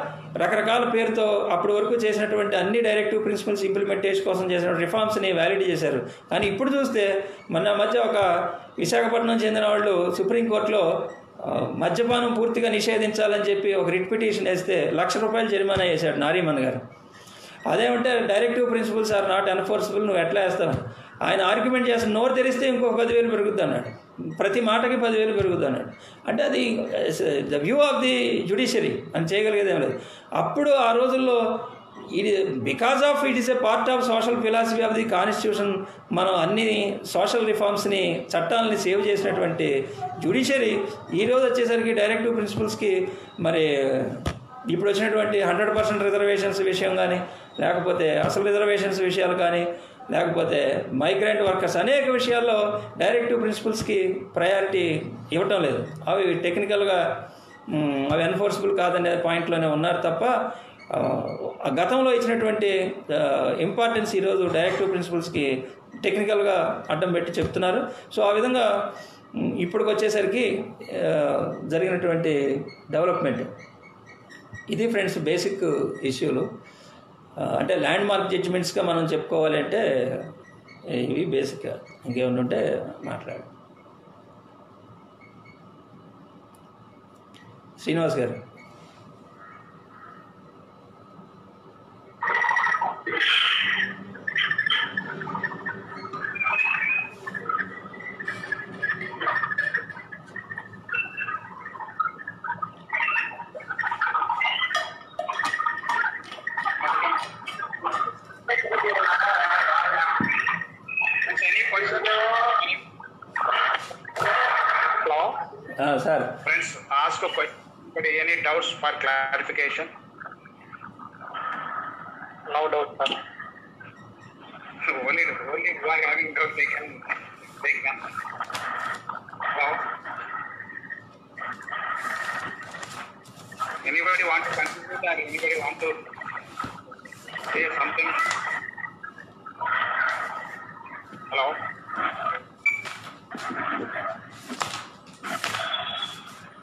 రకరకాల పేరుతో అప్పటి వరకు చేసినటువంటి అన్ని డైరెక్టివ్ ప్రిన్సిపల్స్ ఇంప్లిమెంటేషన్ కోసం చేసిన రిఫార్మ్స్ని వ్యాలిడ్ చేశారు. కానీ ఇప్పుడు చూస్తే మొన్న మధ్య ఒక విశాఖపట్నం చెందిన వాళ్ళు సుప్రీంకోర్టులో మద్యపానం పూర్తిగా నిషేధించాలని చెప్పి ఒక రిట్ పిటిషన్ వేస్తే ₹1,00,000 జరిమానా వేశాడు నారీమన్ గారు. అదేమంటే directive principles are not enforceable, నువ్వు ఎట్లా వేస్తావు? ఆయన ఆర్గ్యుమెంట్ చేస్తాను, నోరు తెరిస్తే ఇంకొక 10,000 పెరుగుద్ది అన్నాడు, ప్రతి మాటకి 10,000 పెరుగుద్ది అన్నాడు. అంటే అది the view of the judiciary అని చేయగలిగేది ఏం లేదు. అప్పుడు ఆ రోజుల్లో ఇది because of it is a part of social philosophy of the constitution, మనం అన్ని సోషల్ రిఫార్మ్స్ని చట్టాలని సేవ్ చేసినటువంటి జ్యుడిషియరీ ఈరోజు వచ్చేసరికి డైరెక్టివ్ ప్రిన్సిపల్స్కి మరి ఇప్పుడు వచ్చినటువంటి 100% రిజర్వేషన్స్ విషయం కానీ, లేకపోతే అసలు రిజర్వేషన్స్ విషయాలు కానీ, లేకపోతే మైగ్రెంట్ వర్కర్స్ అనేక విషయాల్లో డైరెక్టివ్ ప్రిన్సిపల్స్కి ప్రయారిటీ ఇవ్వటం లేదు. అవి టెక్నికల్గా అవి ఎన్ఫోర్సబుల్ కాదనే పాయింట్లోనే ఉన్నారు తప్ప గతంలో ఇచ్చినటువంటి ఇంపార్టెన్స్ ఈరోజు డైరెక్టివ్ ప్రిన్సిపల్స్కి టెక్నికల్గా అడ్డం పెట్టి చెప్తున్నారు. సో ఆ విధంగా ఇప్పటికి వచ్చేసరికి జరిగినటువంటి డెవలప్మెంట్ ఇది ఫ్రెండ్స్ బేసిక్ ఇష్యూలు. అంటే ల్యాండ్ మార్క్ జడ్జిమెంట్స్గా మనం చెప్పుకోవాలి అంటే ఇవి బేసిక్గా. ఇంకేమైనా ఉంటే మాట్లాడు శ్రీనివాస్ గారు. Sir. Friends, ask a question. Any doubts for clarification? No doubt, sir. Only who are having doubts, they can take them. Hello? Anybody want to contribute or anybody want to say something? Hello?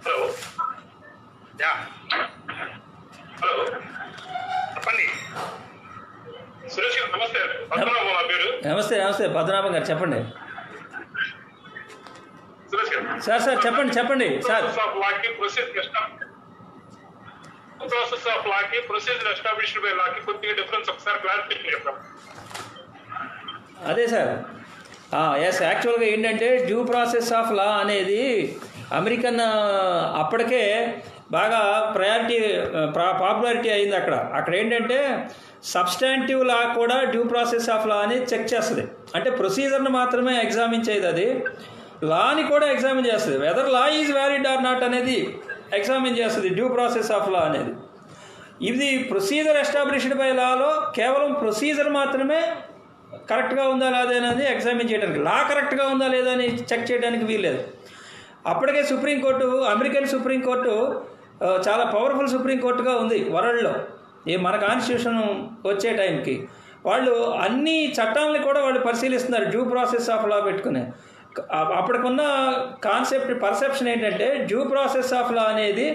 Hello yeah hello చెప్పండి. సురేష్ గారు నమస్తే. పద్మనాభం నా పేరు. నమస్తే నమస్తే పద్మనాభం గారు చెప్పండి. సురేష్ గారు సార్ చెప్పండి సార్. ప్రాసెస్ ఆఫ్ లాకి ప్రొసీజర్ ఎస్టాబ్లిష్డ్ బై లాకి కొద్దిగా డిఫరెన్స్ ఒకసారి క్లారిఫికేషన్ చెప్పండి. అదే సార్ ఎస్ యాక్చువల్గా ఏంటంటే డ్యూ ప్రాసెస్ ఆఫ్ లా అనేది అమెరికన్ అప్పటికే బాగా పాపులారిటీ అయింది. అక్కడ ఏంటంటే సబ్స్టాంటివ్ లా కూడా డ్యూ ప్రాసెస్ ఆఫ్ లా అని చెక్ చేస్తుంది. అంటే ప్రొసీజర్ని మాత్రమే ఎగ్జామిన్ చేయదు, అది లాని కూడా ఎగ్జామిన్ చేస్తుంది. Whether law is valid or not అనేది ఎగ్జామిన్ చేస్తుంది డ్యూ ప్రాసెస్ ఆఫ్ లా అనేది. ఇది ప్రొసీజర్ ఎస్టాబ్లిష్డ్ బై లాలో కేవలం ప్రొసీజర్ మాత్రమే కరెక్ట్గా ఉందా లేదా అనేది ఎగ్జామిన్ చేయడానికి, లా కరెక్ట్గా ఉందా లేదా అని చెక్ చేయడానికి వీల్లేదు. అప్పటికే సుప్రీంకోర్టు, అమెరికన్ సుప్రీంకోర్టు చాలా పవర్ఫుల్ సుప్రీంకోర్టుగా ఉంది వరల్డ్లో. మన కాన్స్టిట్యూషన్ వచ్చే టైంకి వాళ్ళు అన్ని చట్టాలని కూడా వాళ్ళు పరిశీలిస్తున్నారు డ్యూ ప్రాసెస్ ఆఫ్ లా పెట్టుకుని. అప్పటికున్న కాన్సెప్ట్ పర్సెప్షన్ ఏంటంటే డ్యూ ప్రాసెస్ ఆఫ్ లా అనేది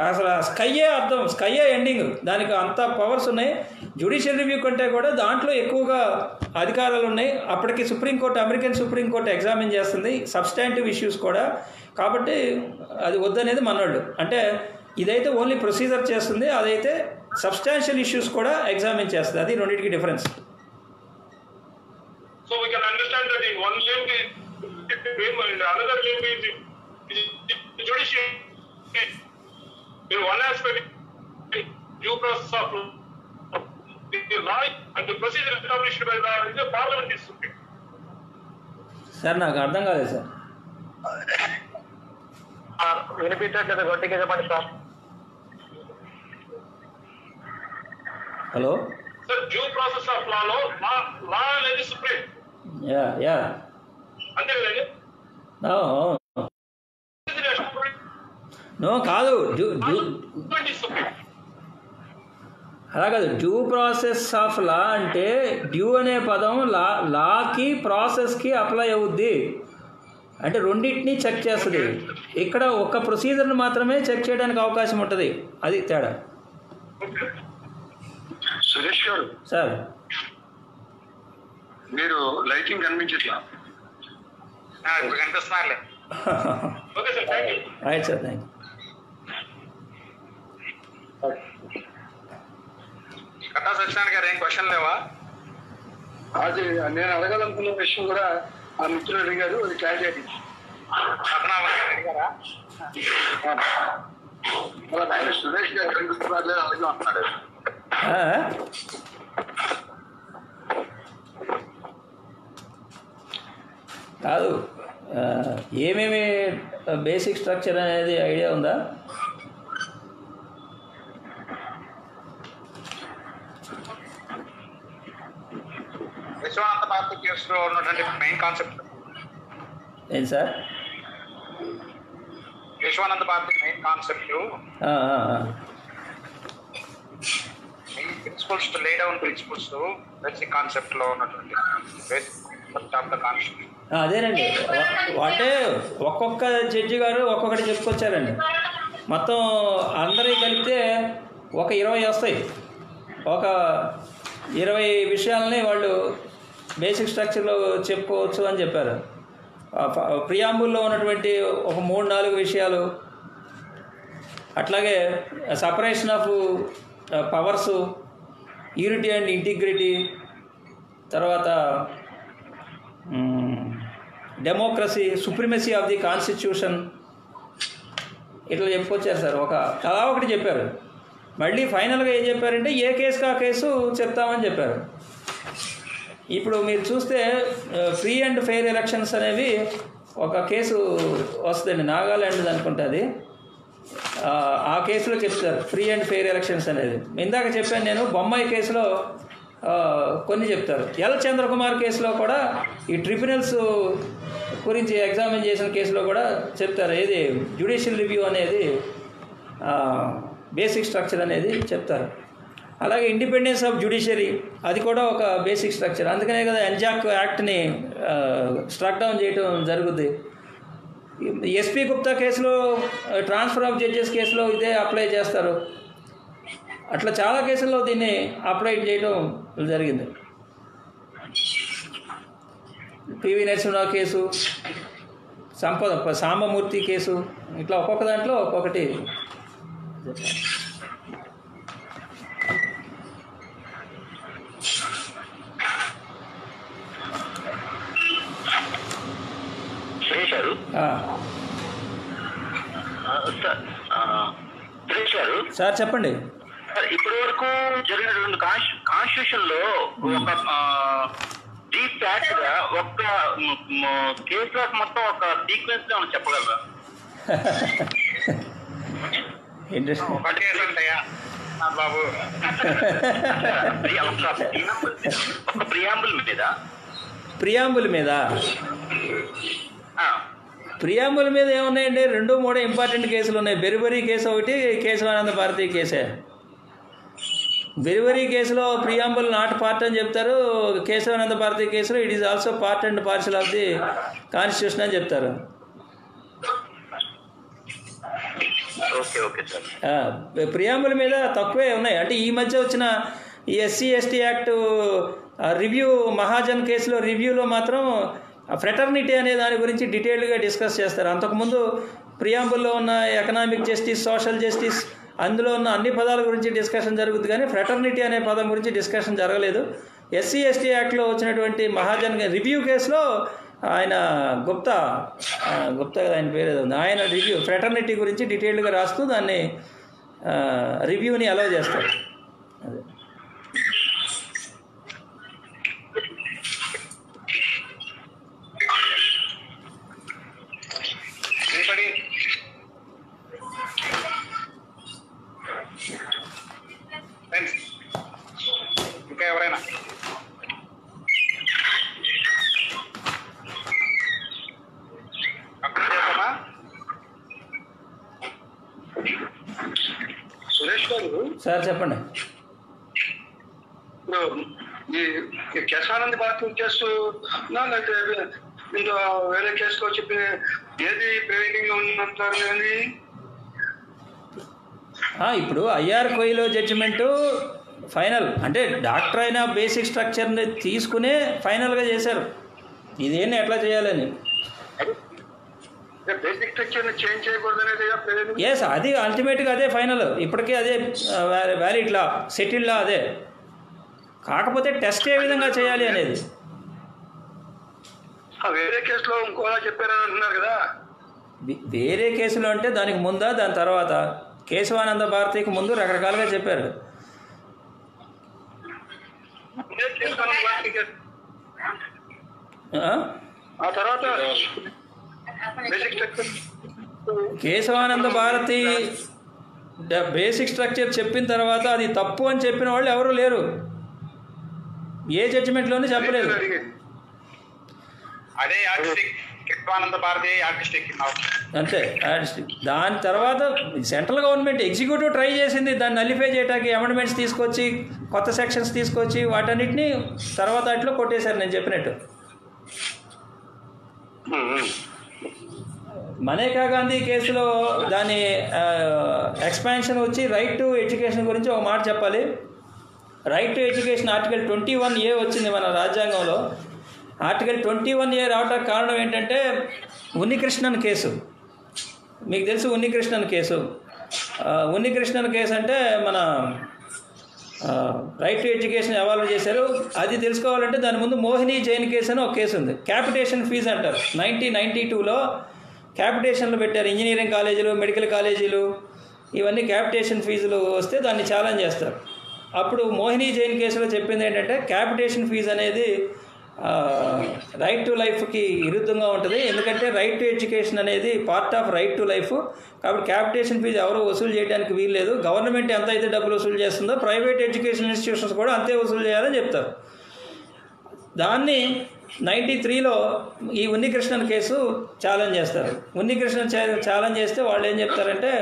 అసలు స్కైయే అర్థం, స్కైయే ఎండింగ్, దానికి అంత పవర్స్ ఉన్నాయి. జ్యుడిషియల్ రివ్యూ కంటే కూడా దాంట్లో ఎక్కువగా అధికారాలు ఉన్నాయి. అప్పటికి సుప్రీంకోర్టు, అమెరికన్ సుప్రీంకోర్టు ఎగ్జామిన్ చేస్తుంది సబ్స్టాంటివ్ ఇష్యూస్ కూడా. కాబట్టి అది వద్దనేది మనోళ్ళు. అంటే ఇదైతే ఓన్లీ ప్రొసీజర్ చేస్తుంది, అదైతే సబ్స్టాన్షియల్ ఇష్యూస్ కూడా ఎగ్జామిన్ చేస్తుంది. అది రెండింటికి difference. So we can understand that in one limb is and another limb is judicial. In one aspect, due process of the law and the procedure established by the parliament is supreme. Sir నాకు అర్థం కాలేదు sir. వినిపించట్లేదు, గట్టిగా చెప్పండి sir. Hello sir, due process of లాలో లా అనేది supreme. Yeah అంతే కదండి? No కాదు, అలా కాదు. డ్యూ ప్రాసెస్ ఆఫ్ లా అంటే డ్యూ అనే పదం లాకి ప్రాసెస్కి అప్లై అవుద్ది. అంటే రెండింటినీ చెక్ చేస్తుంది. ఇక్కడ ఒక ప్రొసీజర్ని మాత్రమే చెక్ చేయడానికి అవకాశం ఉంటుంది, అది తేడా. సురేష్ గారు సార్ మీరు లైటింగ్ కనిపించట్లా. ఇప్పుడు కనిపిస్తున్నారులే. Okay sir, thank you. Right sir, thank you. Katta Satyanarayana గారు ఏం క్వశ్చన్ లేవా? అది నేను అడగాలనుకున్న విషయం కూడా ఆ మిత్రులు అడిగారు, అది క్లారిటీ అడిగింది. అడిగారా? ఆయన సురేష్ గారు అలాగే అంటున్నాడు. కాదు, ఏమేమి బేసిక్ స్ట్రక్చర్ అనేది ఐడియా ఉందా? విశ్వనాథ భారతి కేసులో ఉన్నటువంటి మెయిన్ కాన్సెప్ట్ ఏంటి sir? Vishwananda Bharati main concept main principles to lay down principles basic concept లో ఉన్నటువంటి బేసిక్ ఆఫ్ ద కాన్సెప్ట్. అదేనండి, అంటే ఒక్కొక్క జడ్జి గారు ఒక్కొక్కటి చెప్పుకొచ్చారండి. మొత్తం అందరికీ కలిపితే ఒక 20 వస్తాయి. ఒక 20 విషయాలని వాళ్ళు బేసిక్ స్ట్రక్చర్లో చెప్పుకోవచ్చు అని చెప్పారు. ప్రియాంబుల్లో ఉన్నటువంటి ఒక 3-4 విషయాలు, అట్లాగే separation of powers, unity and integrity, తర్వాత democracy, supremacy of the constitution, ఇట్లా చెప్పుకొచ్చారు సార్. అలా ఒకటి చెప్పారు. మళ్ళీ ఫైనల్గా ఏం చెప్పారంటే ఏ కేసుకి ఆ కేసు చెప్తామని చెప్పారు. ఇప్పుడు మీరు చూస్తే ఫ్రీ అండ్ ఫెయిర్ ఎలక్షన్స్ అనేవి ఒక కేసు వస్తుందండి, నాగాల్యాండ్ అనుకుంటే అది. ఆ కేసులో చెప్తారు ఫ్రీ అండ్ ఫెయిర్ ఎలక్షన్స్ అనేది. ఇందాక చెప్పాను నేను, బొమ్మాయి కేసులో కొన్ని చెప్తారు. ఎల్ చంద్రకుమార్ కేసులో కూడా ఈ ట్రిబ్యునల్స్ గురించి ఎగ్జామిన్ చేసిన కేసులో కూడా చెప్తారు. ఏది జ్యుడిషియల్ రివ్యూ అనేది బేసిక్ స్ట్రక్చర్ అనేది చెప్తారు. అలాగే ఇండిపెండెన్స్ ఆఫ్ జ్యుడిషియరీ, అది కూడా ఒక బేసిక్ స్ట్రక్చర్. అందుకనే కదా ఎన్జాక్ యాక్ట్ని స్ట్రక్ డౌన్ చేయడం జరుగుద్ది. ఎస్పీ గుప్తా కేసులో, ట్రాన్స్ఫర్ ఆఫ్ జడ్జెస్ కేసులో ఇదే అప్లై చేస్తారు. అట్లా చాలా కేసుల్లో దీన్ని అప్లై చేయడం జరిగింది. పివి నరసింహరావు కేసు, సాంబమూర్తి కేసు, ఇట్లా ఒక్కొక్క దాంట్లో ఒక్కొక్కటి. సార్ చెప్పండి. ఇప్పటి వరకు జరిగినటువంటి కాన్స్టిట్యూషన్ లో ఒక డీప్ ఫ్యాక్ట్ గా ఒక్క కేసులో మొత్తం ఒక సీక్వెన్స్ గా మనం చెప్పగలరా? బాబు ఒక ప్రియాంబుల్ మీద ఏమున్నాయండి? 2-3 ఇంపార్టెంట్ కేసులు ఉన్నాయి. బెరిబరీ కేసు ఒకటి, కేశవానంద భారతి కేసే. బెరిబరీ కేసులో ప్రియాంబుల్ నాట్ పార్ట్ అని చెప్తారు. కేశవానంద భారతి కేసులో it is also part and partial of the constitution అని చెప్తారు. ప్రియాంబుల్ మీద తక్కువే ఉన్నాయి. అంటే ఈ మధ్య వచ్చిన ఈ SC/ST యాక్ట్ రివ్యూ, మహాజన్ కేసులో రివ్యూలో మాత్రం ఫ్రెటర్నిటీ అనే దాని గురించి డీటెయిల్డ్గా డిస్కస్ చేస్తారు. అంతకుముందు ప్రియాంబుల్లో ఉన్న ఎకనామిక్ జస్టిస్, సోషల్ జస్టిస్, అందులో ఉన్న అన్ని పదాల గురించి డిస్కషన్ జరుగుతుంది, కానీ ఫ్రెటర్నిటీ అనే పదం గురించి డిస్కషన్ జరగలేదు. SC/ST యాక్ట్లో వచ్చినటువంటి మహాజన్ రివ్యూ కేసులో ఆయన గుప్తా ఆయన పేరు ఉంది, ఆయన రివ్యూ ఫ్రెటర్నిటీ గురించి డీటెయిల్డ్గా రాస్తూ దాన్ని రివ్యూని అలౌ చేస్తారు. అదే ఇంకా ఎవరైనా? సురేష్ గారు సార్ చెప్పండి. ఇప్పుడు ఈ కేశవానంద భారతి కేసు లేకపోతే ఇంకా వేరే కేసులో చెప్పిన ఏది ప్రైవేటింగ్ లో ఉందంటారు? కానీ ఇప్పుడు ఐఆర్ కోయిలో జడ్జిమెంటు ఫైనల్, అంటే డాక్టర్ అయినా బేసిక్ స్ట్రక్చర్ని తీసుకునే ఫైనల్గా చేశారు ఇదేంటి ఎట్లా చేయాలని. బేసిక్ స్ట్రక్చర్ చేంజ్ చేయకూడదు అనేది ఎస్, అది అల్టిమేట్గా అదే ఫైనల్, ఇప్పటికీ అదే వ్యాలిడ్ లా, సెటిల్డ్ లా అదే. కాకపోతే టెస్ట్ ఏ విధంగా చేయాలి అనేది వేరే కేసులో ఇంకోలా చెప్పారని అంటున్నారు కదా. వేరే కేసులో అంటే దానికి ముందా దాని తర్వాత కేశవానంద భారతికి ముందు రకరకాలుగా చెప్పారు. ఆ తర్వాత కేశవానంద భారతి బేసిక్ స్ట్రక్చర్ చెప్పిన తర్వాత అది తప్పు అని చెప్పిన వాళ్ళు ఎవరు లేరు, ఏ జడ్జిమెంట్లోనే చెప్పలేదు. అదే కేశవానంద భారతి ఆర్టిస్టిక్ అంతే ఆర్టిస్టిక్. దాని తర్వాత సెంట్రల్ గవర్నమెంట్ ఎగ్జిక్యూటివ్ ట్రై చేసింది దాన్ని నలిఫై చేయడానికి, అమెండ్మెంట్స్ తీసుకొచ్చి కొత్త సెక్షన్స్ తీసుకొచ్చి వాటన్నిటిని తర్వాత అట్లో కొట్టేశారు నేను చెప్పినట్టు. మనేకా గాంధీ కేసులో దాని ఎక్స్పాన్షన్ వచ్చి రైట్ టు ఎడ్యుకేషన్ గురించి ఒక మాట చెప్పాలి. Right to education article 21A వచ్చింది మన రాజ్యాంగంలో. ఆర్టికల్ 21A రావడానికి కారణం ఏంటంటే ఉన్నికృష్ణన్ కేసు, మీకు తెలుసు ఉన్నికృష్ణన్ కేసు. ఉన్నికృష్ణన్ కేసు అంటే మన రైట్ టు ఎడ్యుకేషన్ ఎవాల్వ్ చేశారు. అది తెలుసుకోవాలంటే దాని ముందు మోహిని జైన్ కేసు అని ఒక కేసు ఉంది. క్యాపిటేషన్ ఫీజు అంటారు. 1992లో క్యాపిటేషన్లు పెట్టారు. ఇంజనీరింగ్ కాలేజీలు, మెడికల్ కాలేజీలు ఇవన్నీ క్యాపిటేషన్ ఫీజులు వస్తే దాన్ని ఛాలెంజ్ చేస్తారు. అప్పుడు మోహిని జైన్ కేసులో చెప్పింది ఏంటంటే క్యాపిటేషన్ ఫీజు అనేది రైట్ టు లైఫ్కి విరుద్ధంగా ఉంటుంది, ఎందుకంటే రైట్ టు ఎడ్యుకేషన్ అనేది part of right to life. కాబట్టి క్యాపిటేషన్ ఫీజు ఎవరు వసూలు చేయడానికి వీల్లేదు. గవర్నమెంట్ ఎంత అయితే డబ్బులు వసూలు చేస్తుందో ప్రైవేట్ ఎడ్యుకేషన్ ఇన్స్టిట్యూషన్స్ కూడా అంతే వసూలు చేయాలని చెప్తారు. దాన్ని 93లో ఈ ఉన్నికృష్ణన్ కేసు ఛాలెంజ్ చేస్తారు. ఉన్నికృష్ణన్ ఛాలెంజ్ చేస్తే వాళ్ళు ఏం చెప్తారంటే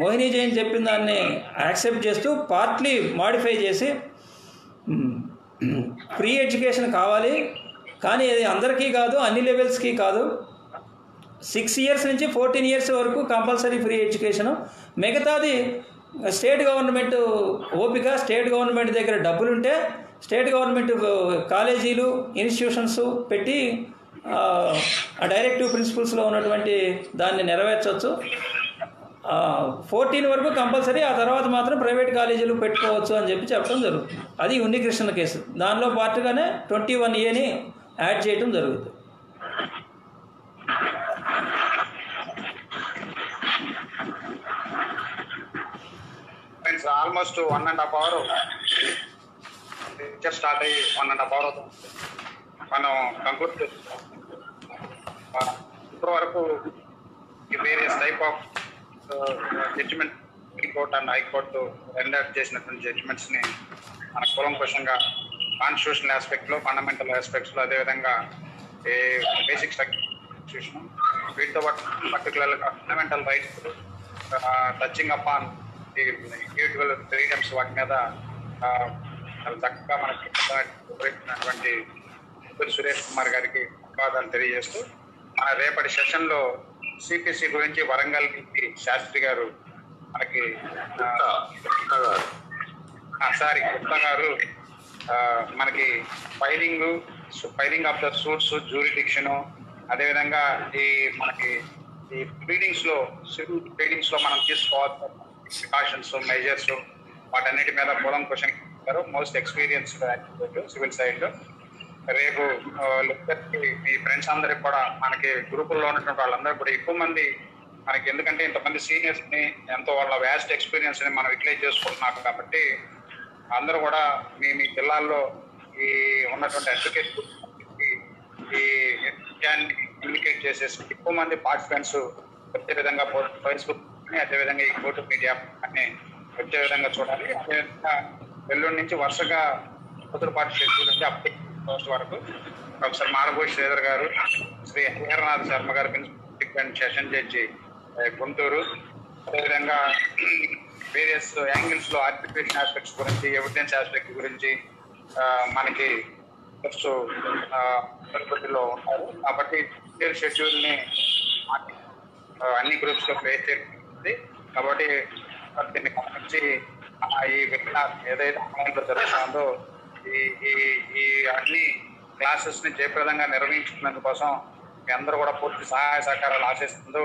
మోహిని జైన్ చెప్పిన దాన్ని యాక్సెప్ట్ చేస్తూ పార్ట్లీ మాడిఫై చేసి ఫ్రీ ఎడ్యుకేషన్ కావాలి, కానీ అది అందరికీ కాదు, అన్ని లెవెల్స్కి కాదు, 6 years నుంచి 14 years వరకు కంపల్సరీ ఫ్రీ ఎడ్యుకేషను, మిగతాది స్టేట్ గవర్నమెంట్ ఓపిక, స్టేట్ గవర్నమెంట్ దగ్గర డబ్బులుంటే స్టేట్ గవర్నమెంట్ కాలేజీలు ఇన్స్టిట్యూషన్స్ పెట్టి డైరెక్టివ్ ప్రిన్సిపల్స్లో ఉన్నటువంటి దాన్ని నెరవేర్చవచ్చు. 14 వరకు కంపల్సరీ, ఆ తర్వాత మాత్రం ప్రైవేట్ కాలేజీలు పెట్టుకోవచ్చు అని చెప్పి చెప్పడం జరుగుతుంది. అది ఉన్నికృష్ణ కేసు. దానిలో పాటుగానే 21Aని యాడ్ చేయడం జరుగుతుంది. ఆల్మోస్ట్ 1.5 hours లెక్చర్ స్టార్ట్ అయ్యి 1.5 hours అవుతుంది. మనం కంక్లూడ్ చేస్తున్నాం. ఇప్పటి వరకు various type of judgement supreme court and high court render చేసినటువంటి జడ్జిమెంట్స్ని మన కూలంకషంగా కాన్స్టిట్యూషనల్ ఆస్పెక్ట్లో, ఫండమెంటల్ ఆస్పెక్ట్స్లో, అదేవిధంగా బేసిక్ స్ట్రక్చర్ వీటితో పాటు పర్టికులర్గా fundamental rights touching upon the individual freedoms వాటి మీద చక్కగా మనకి ఉపయోగించినటువంటి సురేష్ కుమార్ గారికి ధన్యవాదాలు తెలియజేస్తూ మన రేపటి సెషన్లో సిపిసి గురించి వరంగల్ శాస్త్రి గారు మనకి గుప్తా గారు మనకి ఫైలింగ్ ఆఫ్ ద సూట్స్, జ్యూరిడిక్షను, అదేవిధంగా మనకి ఈ ప్లీడింగ్స్లో, సివిల్ ప్లీడింగ్స్లో మనం తీసుకోవాల్సిన ప్రికాషన్స్, మెజర్స్ వాటన్నిటి మీద కూలంకషంగా ఇస్తారు. మోస్ట్ ఎక్స్పీరియన్స్డ్ సివిల్ సైడ్లో. రేపు మీ ఫ్రెండ్స్ అందరికి కూడా మనకి గ్రూపుల్లో ఉన్నటువంటి వాళ్ళందరూ కూడా ఎక్కువ మంది మనకి, ఎందుకంటే ఇంతమంది సీనియర్స్ని ఎంతో వాళ్ళ వ్యాస్ట్ ఎక్స్పీరియన్స్ని మనం యూటిలైజ్ చేసుకుంటున్నాం కాబట్టి అందరూ కూడా మీ జిల్లాల్లో ఈ ఉన్నటువంటి అడ్వకేట్ ఈ కమ్యూనికేట్ చేసేసి ఎక్కువ మంది పార్టిసిపెంట్స్ వచ్చే విధంగా ఫేస్బుక్ అదేవిధంగా ఈ కోర్టు మీడియా అన్ని వచ్చే విధంగా చూడాలి. అదేవిధంగా వెల్లుండి నుంచి వరుసగా పొద్దుపాటు షెడ్యూల్ నుంచి అప్డేట్ వరకు ప్రొఫెసర్ మారభూష్ శ్రీధర్ గారు, శ్రీ హరిహరనాథ్ శర్మ గారు principal and session judge Guntur, అదేవిధంగా వేరియస్ యాంగిల్స్లో ఆర్టిఫికేషన్ ఆస్పెక్ట్స్ గురించి, ఎవిడెన్స్ ఆస్పెక్ట్ గురించి మనకి తిరుపతిలో ఉంటారు. కాబట్టి షెడ్యూల్ని అన్ని గ్రూప్స్లో ప్లే చేస్తుంది. కాబట్టి దీన్ని గమనించి ఈ వెబినార్ ఏదైతే ఆన్లైన్లో జరుగుతుందో ఈ ఈ ఈ అన్ని క్లాసెస్ని జయప్రదంగా నిర్వహించుకున్నందుకోసం మీ అందరూ కూడా పూర్తి సహాయ సహకారాలు ఆశిస్తుందో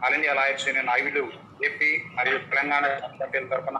ఆల్ ఇండియా లాయర్స్ యూనియన్ ఐవిలు ఏపీ మరియు తెలంగాణ పార్టీల తరఫున